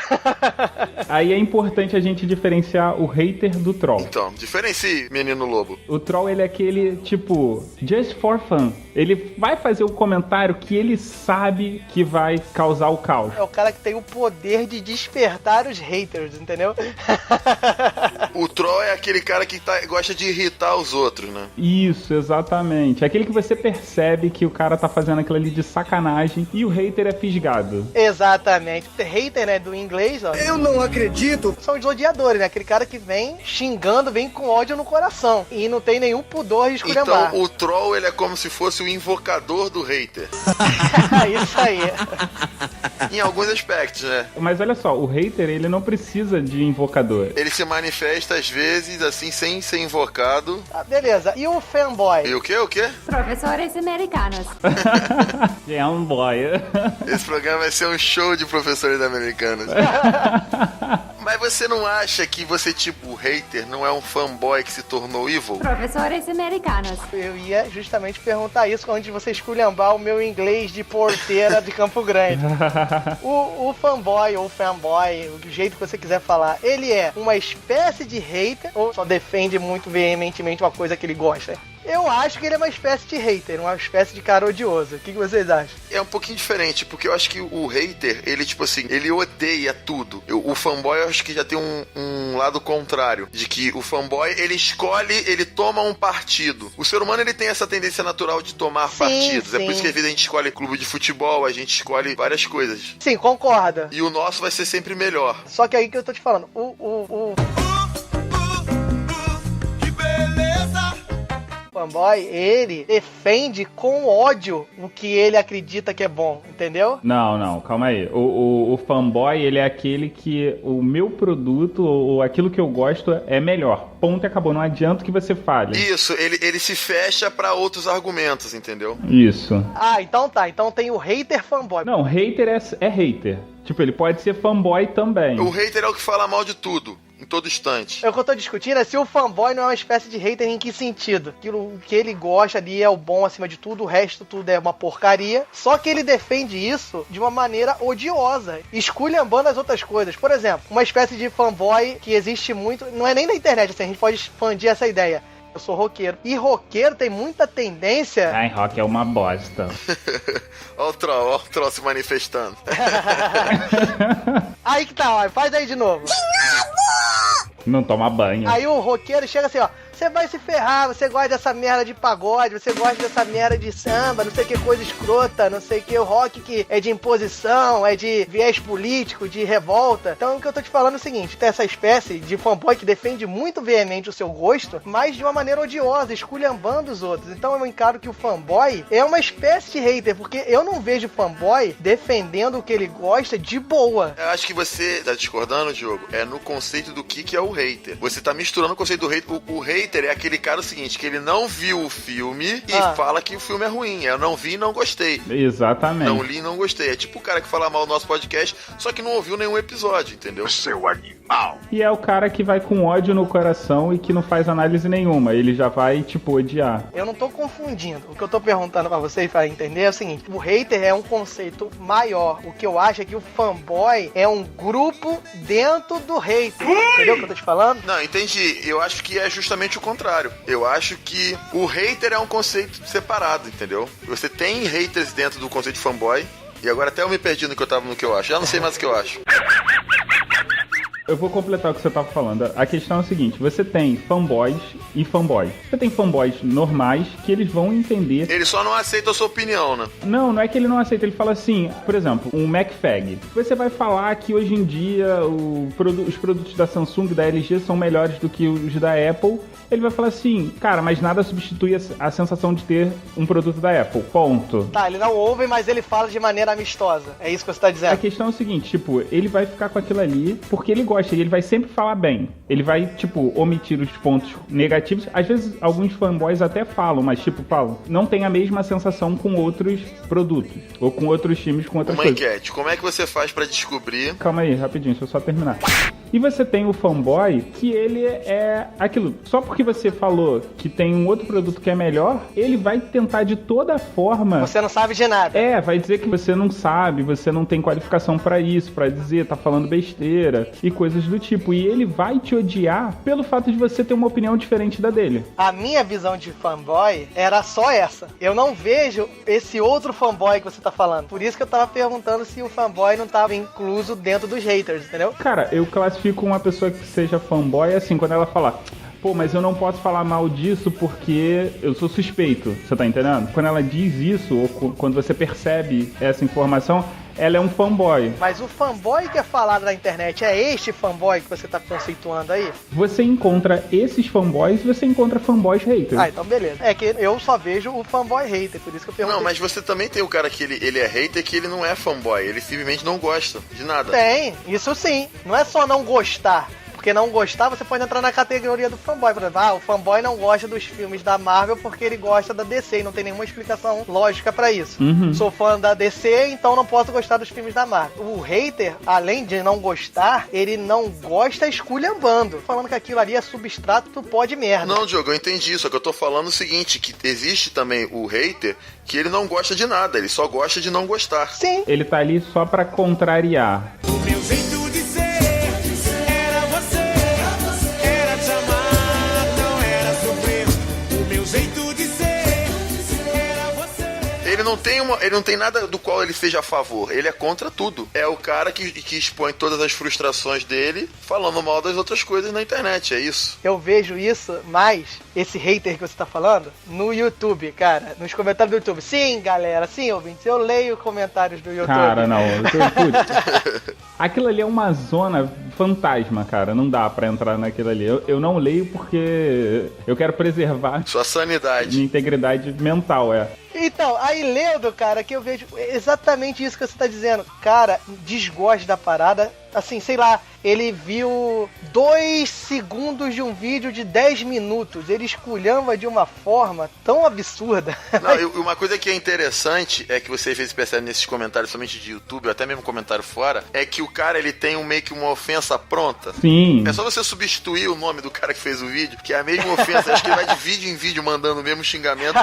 Aí é importante a gente diferenciar o hater do troll. Então, diferencie, menino lobo. O troll, ele é aquele, tipo, just for fun. Ele vai fazer o comentário que ele sabe que vai causar o caos. É o cara que tem o poder de despertar os haters, entendeu? O troll é aquele cara que gosta de irritar os outros, né? Isso, exatamente. É aquele que você percebe que o cara tá fazendo aquilo ali de sacanagem e o hater é fisgado. Exatamente. Hater, né, do inglês, ó. Eu não acredito. São os odiadores, né? Aquele cara que vem xingando, vem com ódio no coração. E não tem nenhum pudor de esculhambar. Então, o troll, ele é como se fosse o invocador do hater. Isso aí. Em alguns aspectos, né? Mas olha só, o hater, ele não precisa de invocador. Ele se manifesta, às vezes, assim, sem ser invocado. Ah, beleza. E o fanboy? E o quê? O quê? Professores americanos. Fanboy. Esse programa vai ser um show de professores americanos. Mas você não acha que você, tipo, hater, não é um fanboy que se tornou evil? Professores americanos. Eu ia justamente perguntar isso antes de você esculhambar o meu inglês de porteira de Campo Grande. O fanboy ou fanboy, do jeito que você quiser falar, ele é uma espécie de hater ou só defende muito veementemente uma coisa que ele gosta? Eu acho que ele é uma espécie de hater, uma espécie de cara odioso. O que vocês acham? É um pouquinho diferente, porque eu acho que o hater, ele, tipo assim, ele odeia tudo. O fanboy, eu acho que já tem um lado contrário, de que o fanboy, ele escolhe, ele toma um partido. O ser humano, ele tem essa tendência natural de tomar partidos. É por isso que às vezes a gente escolhe clube de futebol, a gente escolhe várias coisas. Sim, concorda. E o nosso vai ser sempre melhor. Só que aí que eu tô te falando, fanboy, ele defende com ódio o que ele acredita que é bom, entendeu? Não, calma aí. O fanboy, ele é aquele que o meu produto ou aquilo que eu gosto é melhor. Ponto e acabou. Não adianta que você fale. Isso, ele se fecha pra outros argumentos, entendeu? Isso. Ah, então tá. Então tem o hater fanboy. Não, hater é hater. Tipo, ele pode ser fanboy também. O hater é o que fala mal de tudo. Em todo instante. O que eu tô discutindo é se o fanboy não é uma espécie de hater em que sentido. Aquilo que ele gosta ali é o bom acima de tudo, o resto tudo é uma porcaria. Só que ele defende isso de uma maneira odiosa, esculhambando as outras coisas. Por exemplo, uma espécie de fanboy que existe muito, não é nem na internet, assim, a gente pode expandir essa ideia. Eu sou roqueiro. E roqueiro tem muita tendência... Ai, rock é uma bosta. Olha o troll se manifestando. Aí que tá, ó, faz aí de novo. Não toma banho. Aí o roqueiro chega assim, ó. Você vai se ferrar, você gosta dessa merda de pagode, você gosta dessa merda de samba, não sei que coisa escrota, não sei que, o rock que é de imposição, é de viés político, de revolta. Então o que eu tô te falando é o seguinte, tem essa espécie de fanboy que defende muito veemente o seu gosto, mas de uma maneira odiosa, esculhambando os outros. Então eu encaro que o fanboy é uma espécie de hater, porque eu não vejo fanboy defendendo o que ele gosta de boa. Eu acho que você tá discordando, Diogo, é no conceito do que é o hater. Você tá misturando o conceito do hater. O hater é aquele cara o seguinte, que ele não viu o filme e fala que o filme é ruim. Eu não vi e não gostei. Exatamente. Não li e não gostei. É tipo o cara que fala mal do nosso podcast, só que não ouviu nenhum episódio, entendeu? Seu animal. E é o cara que vai com ódio no coração e que não faz análise nenhuma. Ele já vai, tipo, odiar. Eu não tô confundindo. O que eu tô perguntando pra vocês pra entender é o seguinte. O hater é um conceito maior. O que eu acho é que o fanboy é um grupo dentro do hater. Entendeu o que eu tô te falando? Não, entendi. Eu acho que é justamente o contrário. Eu acho que o hater é um conceito separado, entendeu? Você tem haters dentro do conceito de fanboy. E agora até eu me perdi no que eu acho. Já não sei mais o que eu acho. Eu vou completar o que você estava falando. A questão é o seguinte, você tem fanboys e fanboys. Você tem fanboys normais que eles vão entender... Ele só não aceita a sua opinião, né? Não é que ele não aceita. Ele fala assim, por exemplo, um MacFag. Você vai falar que hoje em dia os produtos da Samsung, da LG são melhores do que os da Apple. Ele vai falar assim, cara, mas nada substitui a sensação de ter um produto da Apple. Ponto. Tá, ele não ouve, mas ele fala de maneira amistosa. É isso que você tá dizendo. A questão é o seguinte, tipo, ele vai ficar com aquilo ali porque ele gosta e ele vai sempre falar bem. Ele vai, tipo, omitir os pontos negativos. Às vezes, alguns fanboys até falam, mas, tipo, falam, não tem a mesma sensação com outros produtos. Ou com outros times, com outras coisas. Uma enquete, como é que você faz pra descobrir... Calma aí, rapidinho, deixa eu só terminar. E você tem o fanboy, que ele é aquilo. Só porque você falou que tem um outro produto que é melhor, ele vai tentar de toda forma... Você não sabe de nada. É, vai dizer que você não sabe, você não tem qualificação pra isso, pra dizer, tá falando besteira e coisas do tipo. E ele vai te odiar pelo fato de você ter uma opinião diferente da dele. A minha visão de fanboy era só essa. Eu não vejo esse outro fanboy que você tá falando. Por isso que eu tava perguntando se o fanboy não tava incluso dentro dos haters, entendeu? Cara, eu classifico uma pessoa que seja fanboy assim, quando ela falar... Pô, mas eu não posso falar mal disso porque eu sou suspeito, você tá entendendo? Quando ela diz isso, ou quando você percebe essa informação, ela é um fanboy. Mas o fanboy que é falado na internet é este fanboy que você tá conceituando aí? Você encontra esses fanboys e você encontra fanboys haters. Ah, então beleza. É que eu só vejo o fanboy hater, por isso que eu perguntei. Não, mas você também tem o cara que ele é hater, que ele não é fanboy, ele simplesmente não gosta de nada. Tem, isso sim. Não é só não gostar. Porque não gostar, você pode entrar na categoria do fanboy. Por exemplo, o fanboy não gosta dos filmes da Marvel porque ele gosta da DC e não tem nenhuma explicação lógica pra isso. Sou fã da DC, então não posso gostar dos filmes da Marvel. O hater, além de não gostar, ele não gosta esculhambando. Falando que aquilo ali é substrato do pó de merda. Não, Diogo, eu entendi. Só que eu tô falando o seguinte, que existe também o hater que ele não gosta de nada, ele só gosta de não gostar. Sim. Ele tá ali só pra contrariar. O meu jeito de ser era você, era te amar, não era sofrer. O meu jeito de ser era você. Ele não tem nada do qual ele seja a favor, ele é contra tudo. É o cara que expõe todas as frustrações dele falando mal das outras coisas na internet, é isso. Eu vejo isso mais, esse hater que você tá falando, no YouTube, cara, nos comentários do YouTube. Sim, galera, sim, ouvintes, eu leio comentários do YouTube. Cara, não, aquilo ali é uma zona fantasma, cara, não dá pra entrar naquilo ali. Eu não leio porque eu quero preservar sua sanidade, minha integridade mental, Então, aí lendo, cara, que eu vejo exatamente isso que você tá dizendo. Cara, desgosto da parada. Assim, sei lá, ele viu 2 segundos de um vídeo de 10 minutos. Ele esculhamba de uma forma tão absurda. Não, e uma coisa que é interessante é que você às vezes percebe nesses comentários, somente de YouTube, ou até mesmo comentário fora, é que o cara, ele tem meio que uma ofensa pronta. Sim. É só você substituir o nome do cara que fez o vídeo, que é a mesma ofensa. Acho que ele vai de vídeo em vídeo mandando o mesmo xingamento,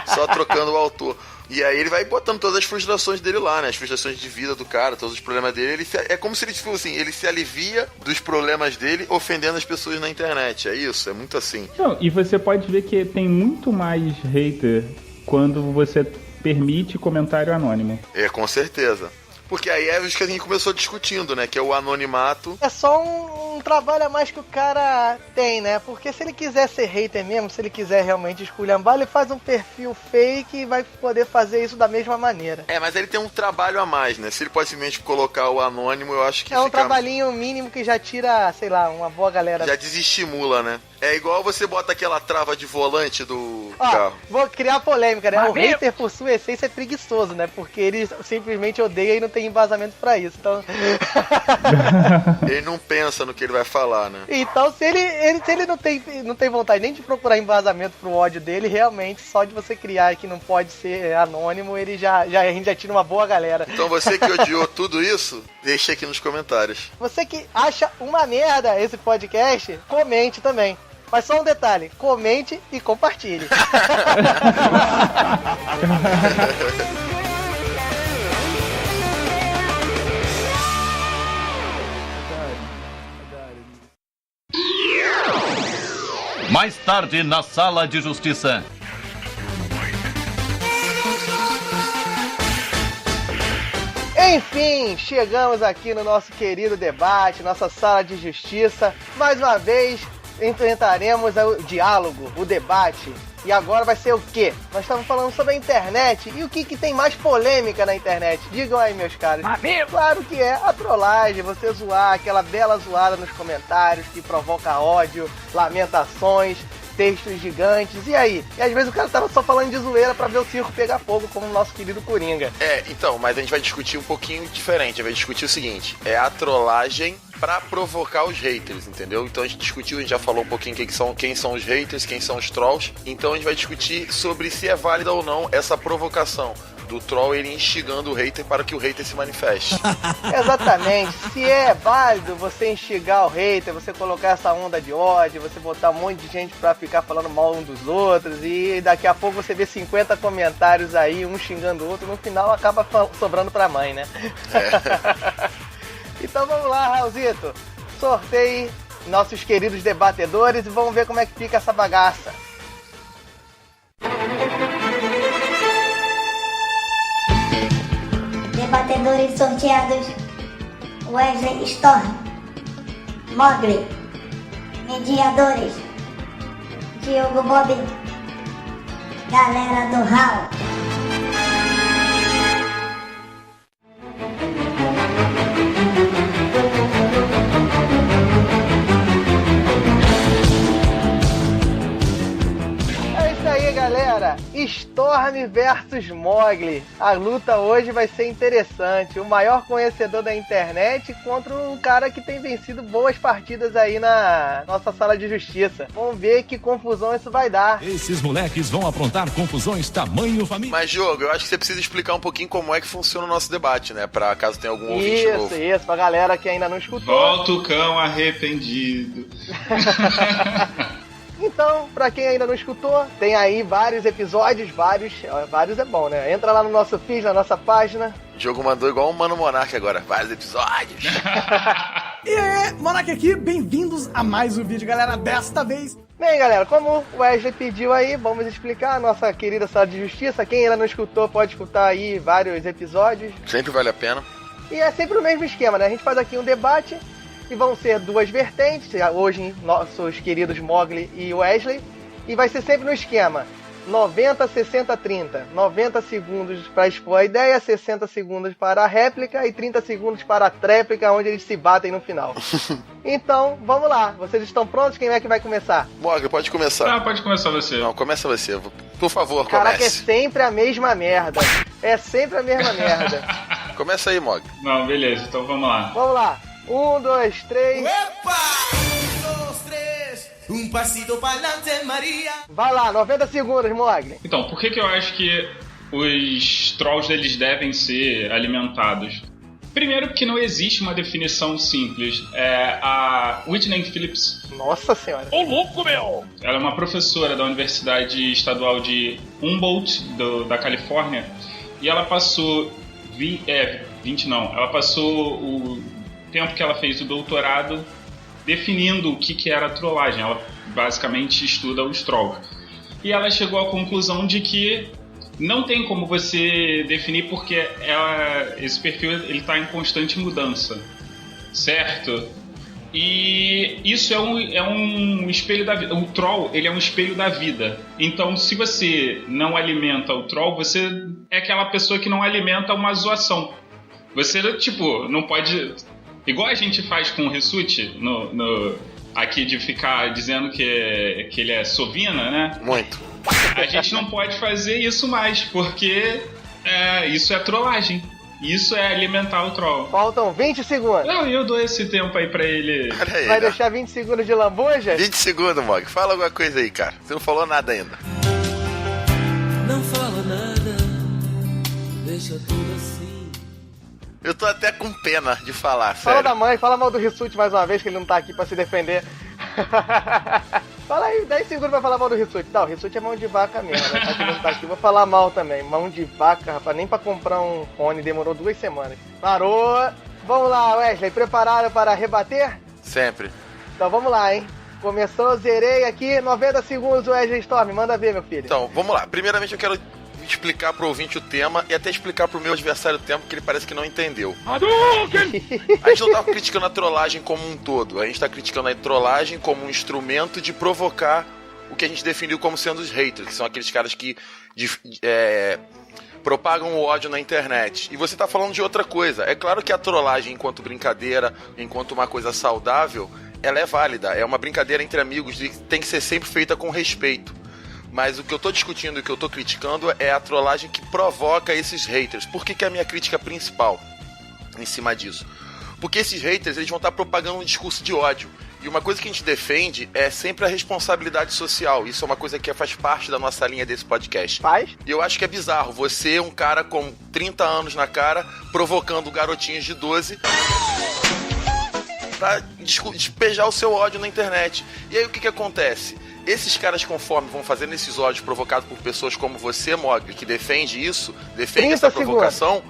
só trocando o autor. E aí ele vai botando todas as frustrações dele lá, né? As frustrações de vida do cara, todos os problemas dele. É como se ele, tipo assim, ele se alivia dos problemas dele ofendendo as pessoas na internet. É isso, é muito assim. Não, e você pode ver que tem muito mais hater quando você permite comentário anônimo. É, com certeza. Porque aí é isso que a gente começou discutindo, né? Que é o anonimato. É só um trabalho a mais que o cara tem, né? Porque se ele quiser ser hater mesmo, se ele quiser realmente esculhambar, ele faz um perfil fake e vai poder fazer isso da mesma maneira. É, mas ele tem um trabalho a mais, né? Se ele pode simplesmente colocar o anônimo, eu acho que é um trabalhinho mínimo que já tira, sei lá, uma boa galera. Já desestimula, né? É igual você bota aquela trava de volante do carro. Vou criar polêmica, né? O hater, por sua essência, é preguiçoso, né? Porque ele simplesmente odeia e não tem embasamento pra isso. Então... ele não pensa no que ele vai falar, né? Então, se ele não tem vontade nem de procurar embasamento pro ódio dele, realmente, só de você criar que não pode ser anônimo, ele a gente já tira uma boa galera. Então, você que odiou tudo isso, deixa aqui nos comentários. Você que acha uma merda esse podcast, comente também. Mas só um detalhe, comente e compartilhe. Mais tarde, na Sala de Justiça. Enfim, chegamos aqui no nosso querido debate, nossa Sala de Justiça. Mais uma vez, enfrentaremos o diálogo, o debate. E agora vai ser o quê? Nós estamos falando sobre a internet. E o que tem mais polêmica na internet? Digam aí, meus caros. Claro que é a trollagem, você zoar, aquela bela zoada nos comentários que provoca ódio, lamentações, textos gigantes. E aí? E às vezes o cara tava só falando de zoeira pra ver o circo pegar fogo, como o nosso querido Coringa. Então, mas a gente vai discutir um pouquinho diferente. A gente vai discutir o seguinte: é a trollagem pra provocar os haters, entendeu? Então a gente discutiu, a gente já falou um pouquinho quem são os haters, quem são os trolls. Então a gente vai discutir sobre se é válida ou não essa provocação do troll, ele instigando o hater para que o hater se manifeste. Exatamente. Se é válido você instigar o hater, você colocar essa onda de ódio, você botar um monte de gente pra ficar falando mal um dos outros, e daqui a pouco você vê 50 comentários aí, um xingando o outro, no final acaba sobrando pra mãe, né? Então vamos lá, Raulzito. Sorteie nossos queridos debatedores e vamos ver como é que fica essa bagaça. Debatedores sorteados: Wesley Storm, Mogli. Mediadores: Diogo Bob, galera do Raul. Storm versus Mogli. A luta hoje vai ser interessante. O maior conhecedor da internet contra um cara que tem vencido boas partidas aí na nossa sala de justiça. Vamos ver que confusão isso vai dar. Esses moleques vão aprontar confusões tamanho família. Mas, Diogo, eu acho que você precisa explicar um pouquinho como é que funciona o nosso debate, né? Pra caso tenha algum ouvinte novo. Isso, pra galera que ainda não escutou. Volta o cão arrependido. Então, pra quem ainda não escutou, tem aí vários episódios, vários é bom, né? Entra lá no nosso feed, na nossa página. O Diogo mandou igual um Mano Monark agora, vários episódios. E aí, Monark aqui, bem-vindos a mais um vídeo, galera, desta vez. Bem, galera, como o Wesley pediu aí, vamos explicar a nossa querida sala de justiça. Quem ainda não escutou pode escutar aí vários episódios. Sempre vale a pena. E é sempre o mesmo esquema, né? A gente faz aqui um debate e vão ser duas vertentes, hoje nossos queridos Mogli e Wesley, e vai ser sempre no esquema 90, 60, 30. 90 segundos para expor a ideia, 60 segundos para a réplica e 30 segundos para a tréplica, onde eles se batem no final. Então, vamos lá. Vocês estão prontos? Quem é que vai começar? Mogli, pode começar. Não, pode começar você. Não, começa você. Por favor, Caraca, comece. é sempre a mesma merda. É sempre a mesma merda. Começa aí, Mogli. Não, beleza. Então vamos lá. Vamos lá. 1, 2, 3. Epa! 1, 2, 3. Um passito pa'lante, Maria. Vai lá, 90 segundos, Mogli. Então, por que eu acho que os trolls eles devem ser alimentados? Primeiro porque não existe uma definição simples. A Whitney Phillips... Nossa senhora. Ô, louco, meu! Ela é uma professora da Universidade Estadual de Humboldt, da Califórnia, e ela passou... Ela passou o tempo que ela fez o doutorado definindo o que era trollagem. Ela basicamente estuda os trolls. E ela chegou à conclusão de que não tem como você definir porque esse perfil está em constante mudança, certo? E isso é um espelho da vida. O troll, ele é um espelho da vida. Então, se você não alimenta o troll, você é aquela pessoa que não alimenta uma zoação. Você, tipo, não pode... Igual a gente faz com o Rissuti, aqui de ficar dizendo que ele é sovina, né? Muito. A gente não pode fazer isso mais, porque isso é trollagem. Isso é alimentar o troll. Faltam 20 segundos. Não, eu dou esse tempo aí pra ele. Aí, vai deixar 20 segundos de lambuja? 20 segundos, Mogli. Fala alguma coisa aí, cara. Você não falou nada ainda. Não fala nada, deixa tudo assim. Eu tô até com pena de falar, Fala sério. da mãe, fala mal do Rissuti mais uma vez, que ele não tá aqui pra se defender. Fala aí, 10 segundos pra falar mal do Rissuti. Não, o Rissuti é mão de vaca mesmo, né? Tá que não tá aqui, vou falar mal também. Mão de vaca, rapaz, nem pra comprar um fone demorou 2 semanas. Parou! Vamos lá, Wesley, preparado para rebater? Sempre. Então vamos lá, hein? Começou, zerei aqui, 90 segundos, Wesley Storm, manda ver, meu filho. Então, vamos lá. Primeiramente eu quero explicar pro ouvinte o tema e até explicar pro meu adversário o tema, porque ele parece que não entendeu. A gente não tá criticando a trollagem como um todo, a gente tá criticando a trollagem como um instrumento de provocar o que a gente definiu como sendo os haters, que são aqueles caras que propagam o ódio na internet. E você tá falando de outra coisa. É claro que a trollagem, enquanto brincadeira, enquanto uma coisa saudável, ela é válida, é uma brincadeira entre amigos e tem que ser sempre feita com respeito. Mas o que eu tô discutindo e o que eu tô criticando é a trollagem que provoca esses haters. Por que é a minha crítica principal em cima disso? Porque esses haters, eles vão estar propagando um discurso de ódio. E uma coisa que a gente defende é sempre a responsabilidade social. Isso é uma coisa que faz parte da nossa linha desse podcast. Faz? E eu acho que é bizarro você, um cara com 30 anos na cara, provocando garotinhos de 12... pra despejar o seu ódio na internet. E aí o que acontece? Esses caras, conforme vão fazendo esses ódios provocados por pessoas como você, Mogli, que defende isso, defende essa provocação,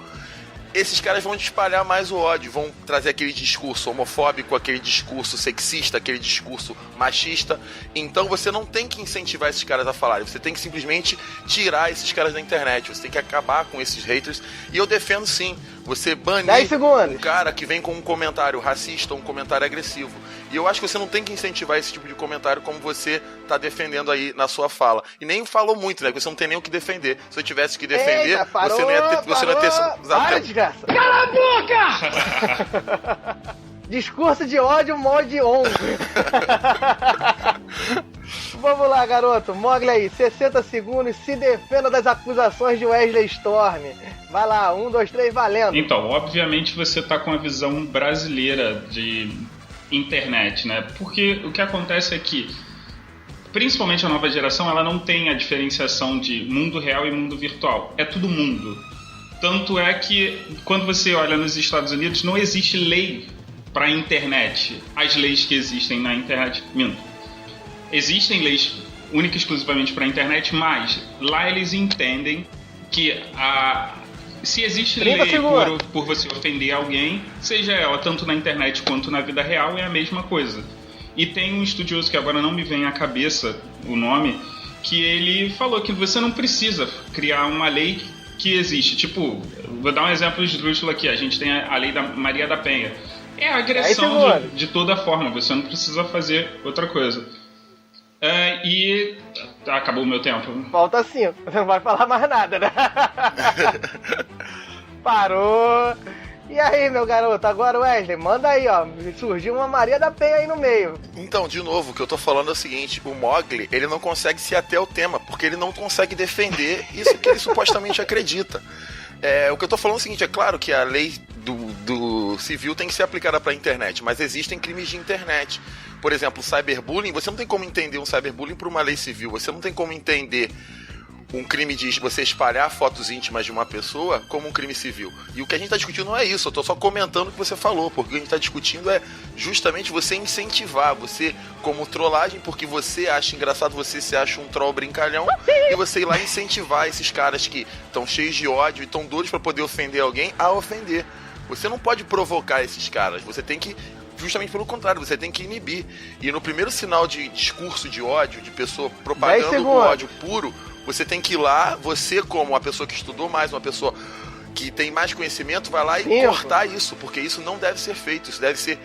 esses caras vão espalhar mais o ódio, vão trazer aquele discurso homofóbico, aquele discurso sexista, aquele discurso machista. Então você não tem que incentivar esses caras a falarem, você tem que simplesmente tirar esses caras da internet, você tem que acabar com esses haters. E eu defendo sim, você banir um cara que vem com um comentário racista, um comentário agressivo. E eu acho que você não tem que incentivar esse tipo de comentário como você tá defendendo aí na sua fala. E nem falou muito, né? Porque você não tem nem o que defender. Se eu tivesse que defender, você não ia ter usado tempo. Cala a boca! Discurso de ódio, mod on. vamos lá, garoto. Mogli aí, 60 segundos, se defenda das acusações de Wesley Storm. Vai lá, 1, 2, 3, valendo. Então, obviamente você tá com a visão brasileira de internet, né? Porque o que acontece é que, principalmente a nova geração, ela não tem a diferenciação de mundo real e mundo virtual. É tudo mundo. Tanto é que, quando você olha nos Estados Unidos, não existe lei para a internet. As leis que existem na internet, minto. Existem leis única e exclusivamente para a internet, mas lá eles entendem que se existe lei por você ofender alguém, seja ela tanto na internet quanto na vida real, é a mesma coisa. E tem um estudioso que agora não me vem à cabeça o nome, que ele falou que você não precisa criar uma lei que existe. Tipo, vou dar um exemplo esdrúxulo aqui. A gente tem a lei da Maria da Penha. É a agressão de toda forma. Você não precisa fazer outra coisa. E acabou o meu tempo. Falta 5. Você não vai falar mais nada, né? Parou. E aí, meu garoto? Agora, Wesley, manda aí, ó. Surgiu uma Maria da Penha aí no meio. Então, de novo, o que eu tô falando é o seguinte: o Mogli, ele não consegue se ater ao tema, porque ele não consegue defender isso que ele supostamente acredita. O que eu tô falando é o seguinte: é claro que a lei do civil tem que ser aplicada pra internet, mas existem crimes de internet. Por exemplo, cyberbullying, você não tem como entender um cyberbullying por uma lei civil, você não tem como entender um crime de você espalhar fotos íntimas de uma pessoa como um crime civil. E o que a gente está discutindo não é isso, eu estou só comentando o que você falou, porque o que a gente está discutindo é justamente você incentivar, você como trollagem, porque você acha engraçado, você se acha um troll brincalhão, e você ir lá incentivar esses caras que estão cheios de ódio e estão doidos para poder ofender alguém a ofender. Você não pode provocar esses caras, você tem que, justamente pelo contrário, você tem que inibir. E no primeiro sinal de discurso de ódio, de pessoa propagando o ódio puro, você tem que ir lá, você como uma pessoa que estudou mais, uma pessoa que tem mais conhecimento, vai lá e cortar isso, porque isso não deve ser feito, isso deve ser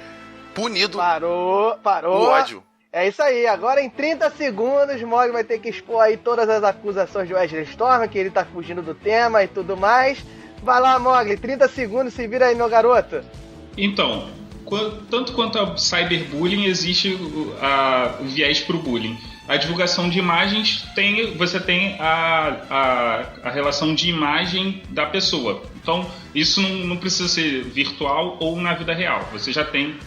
punido. Parou. O ódio. É isso aí, agora em 30 segundos, Mogli vai ter que expor aí todas as acusações de Wesley Storm, que ele tá fugindo do tema e tudo mais. Vai lá, Mogli, 30 segundos, se vira aí, meu garoto. Então, tanto quanto ao cyberbullying, existe o viés pro bullying. A divulgação de imagens você tem a relação de imagem da pessoa. Então, isso não precisa ser virtual ou na vida real. Você já tem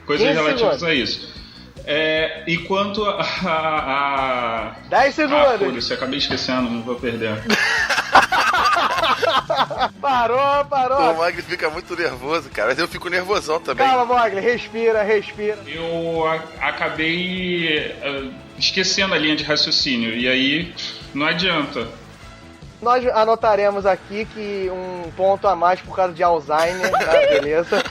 coisas relativas a isso. E quanto a 10 segundos! Foda-se, eu acabei esquecendo, não vou perder. Parou. O Mogli fica muito nervoso, cara. Mas eu fico nervosão também. Calma, Mogli, respira. Eu acabei esquecendo a linha de raciocínio. E aí, não adianta. Nós anotaremos aqui que um ponto a mais por causa de Alzheimer, tá? Beleza?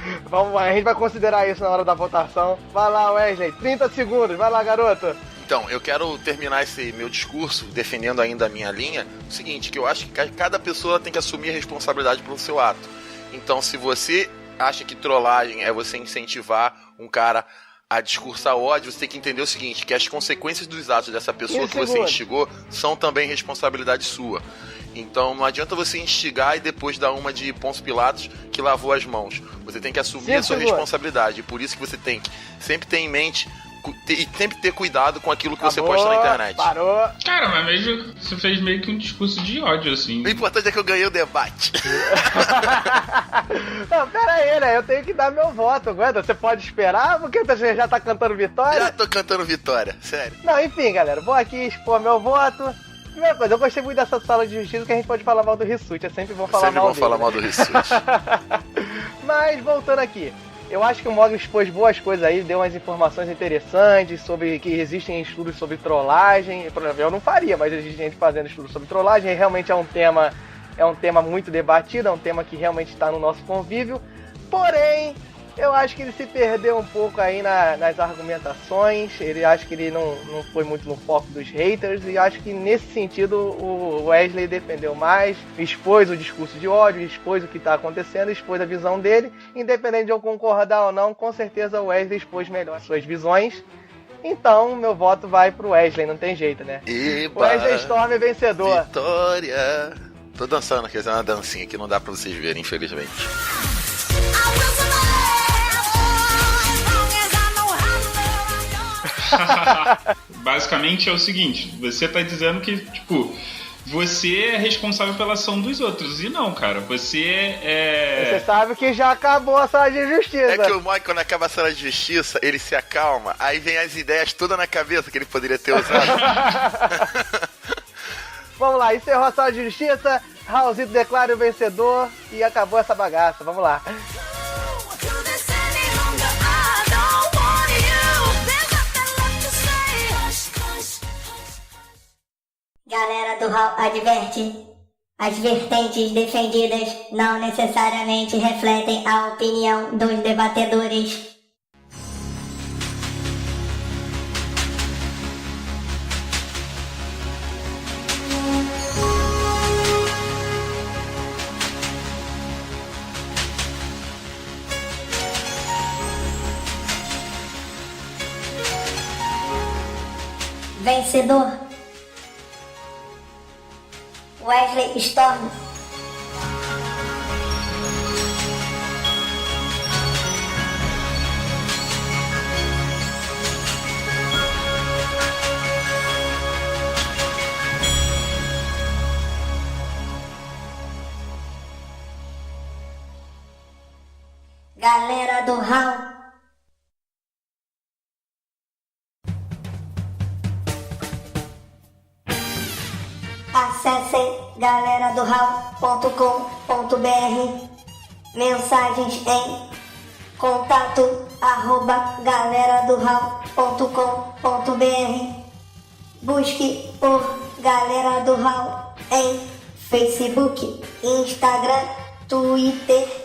A gente vai considerar isso na hora da votação. Vai lá, Wesley, 30 segundos. Vai lá, garoto. Então, eu quero terminar esse meu discurso defendendo ainda a minha linha. O seguinte, que eu acho que cada pessoa tem que assumir a responsabilidade pelo seu ato. Então, se você acha que trollagem é você incentivar um cara a discursar ódio, você tem que entender o seguinte, que as consequências dos atos dessa pessoa que você instigou são também responsabilidade sua. Então não adianta você instigar e depois dar uma de Pôncio Pilatos que lavou as mãos. Você tem que assumir a sua responsabilidade. Por isso que você tem que sempre ter em mente e sempre ter cuidado com aquilo que você posta na internet. Parou. Cara, mas mesmo você fez meio que um discurso de ódio, assim. O importante é que eu ganhei o debate. Não, pera aí, né? Eu tenho que dar meu voto, aguenta. Você pode esperar? Porque você já tá cantando vitória? Já tô cantando vitória, sério. Não, enfim, galera. Vou aqui expor meu voto. Primeira coisa, eu gostei muito dessa sala de justiça, que a gente pode falar mal do Rissuti. É sempre bom falar mal dele. Falar mal do Rissuti. Mas, voltando aqui. Eu acho que o Mogli expôs boas coisas aí, deu umas informações interessantes sobre que existem estudos sobre trollagem. Por exemplo, eu não faria, mas existe gente fazendo estudos sobre trollagem. E realmente é um tema muito debatido, é um tema que realmente está no nosso convívio. Porém, eu acho que ele se perdeu um pouco aí nas argumentações. Acho que ele não foi muito no foco dos haters. E acho que nesse sentido o Wesley defendeu mais, expôs o discurso de ódio, expôs o que está acontecendo, expôs a visão dele. Independente de eu concordar ou não, com certeza o Wesley expôs melhor as suas visões. Então, meu voto vai pro Wesley, não tem jeito, né? Eba, o Wesley Storm é vencedor. Vitória! Tô dançando aqui, é uma dancinha que não dá pra vocês verem, infelizmente. Basicamente é o seguinte, você tá dizendo que, tipo, você é responsável pela ação dos outros. E não, cara, você Você sabe que já acabou a sala de justiça. É que o Mike, quando acaba a sala de justiça, ele se acalma, aí vem as ideias todas na cabeça que ele poderia ter usado. Vamos lá, encerrou a sala de justiça, Raulzito declara o vencedor e acabou essa bagaça. Vamos lá. Galera do Raul adverte: as vertentes defendidas não necessariamente refletem a opinião dos debatedores. Vencedor: Wesley Storm. Galera do Raul. Acessem galeradoral.com.br. Mensagens em contato@galeradoral.com.br. Busque por Galera do Raul em Facebook, Instagram, Twitter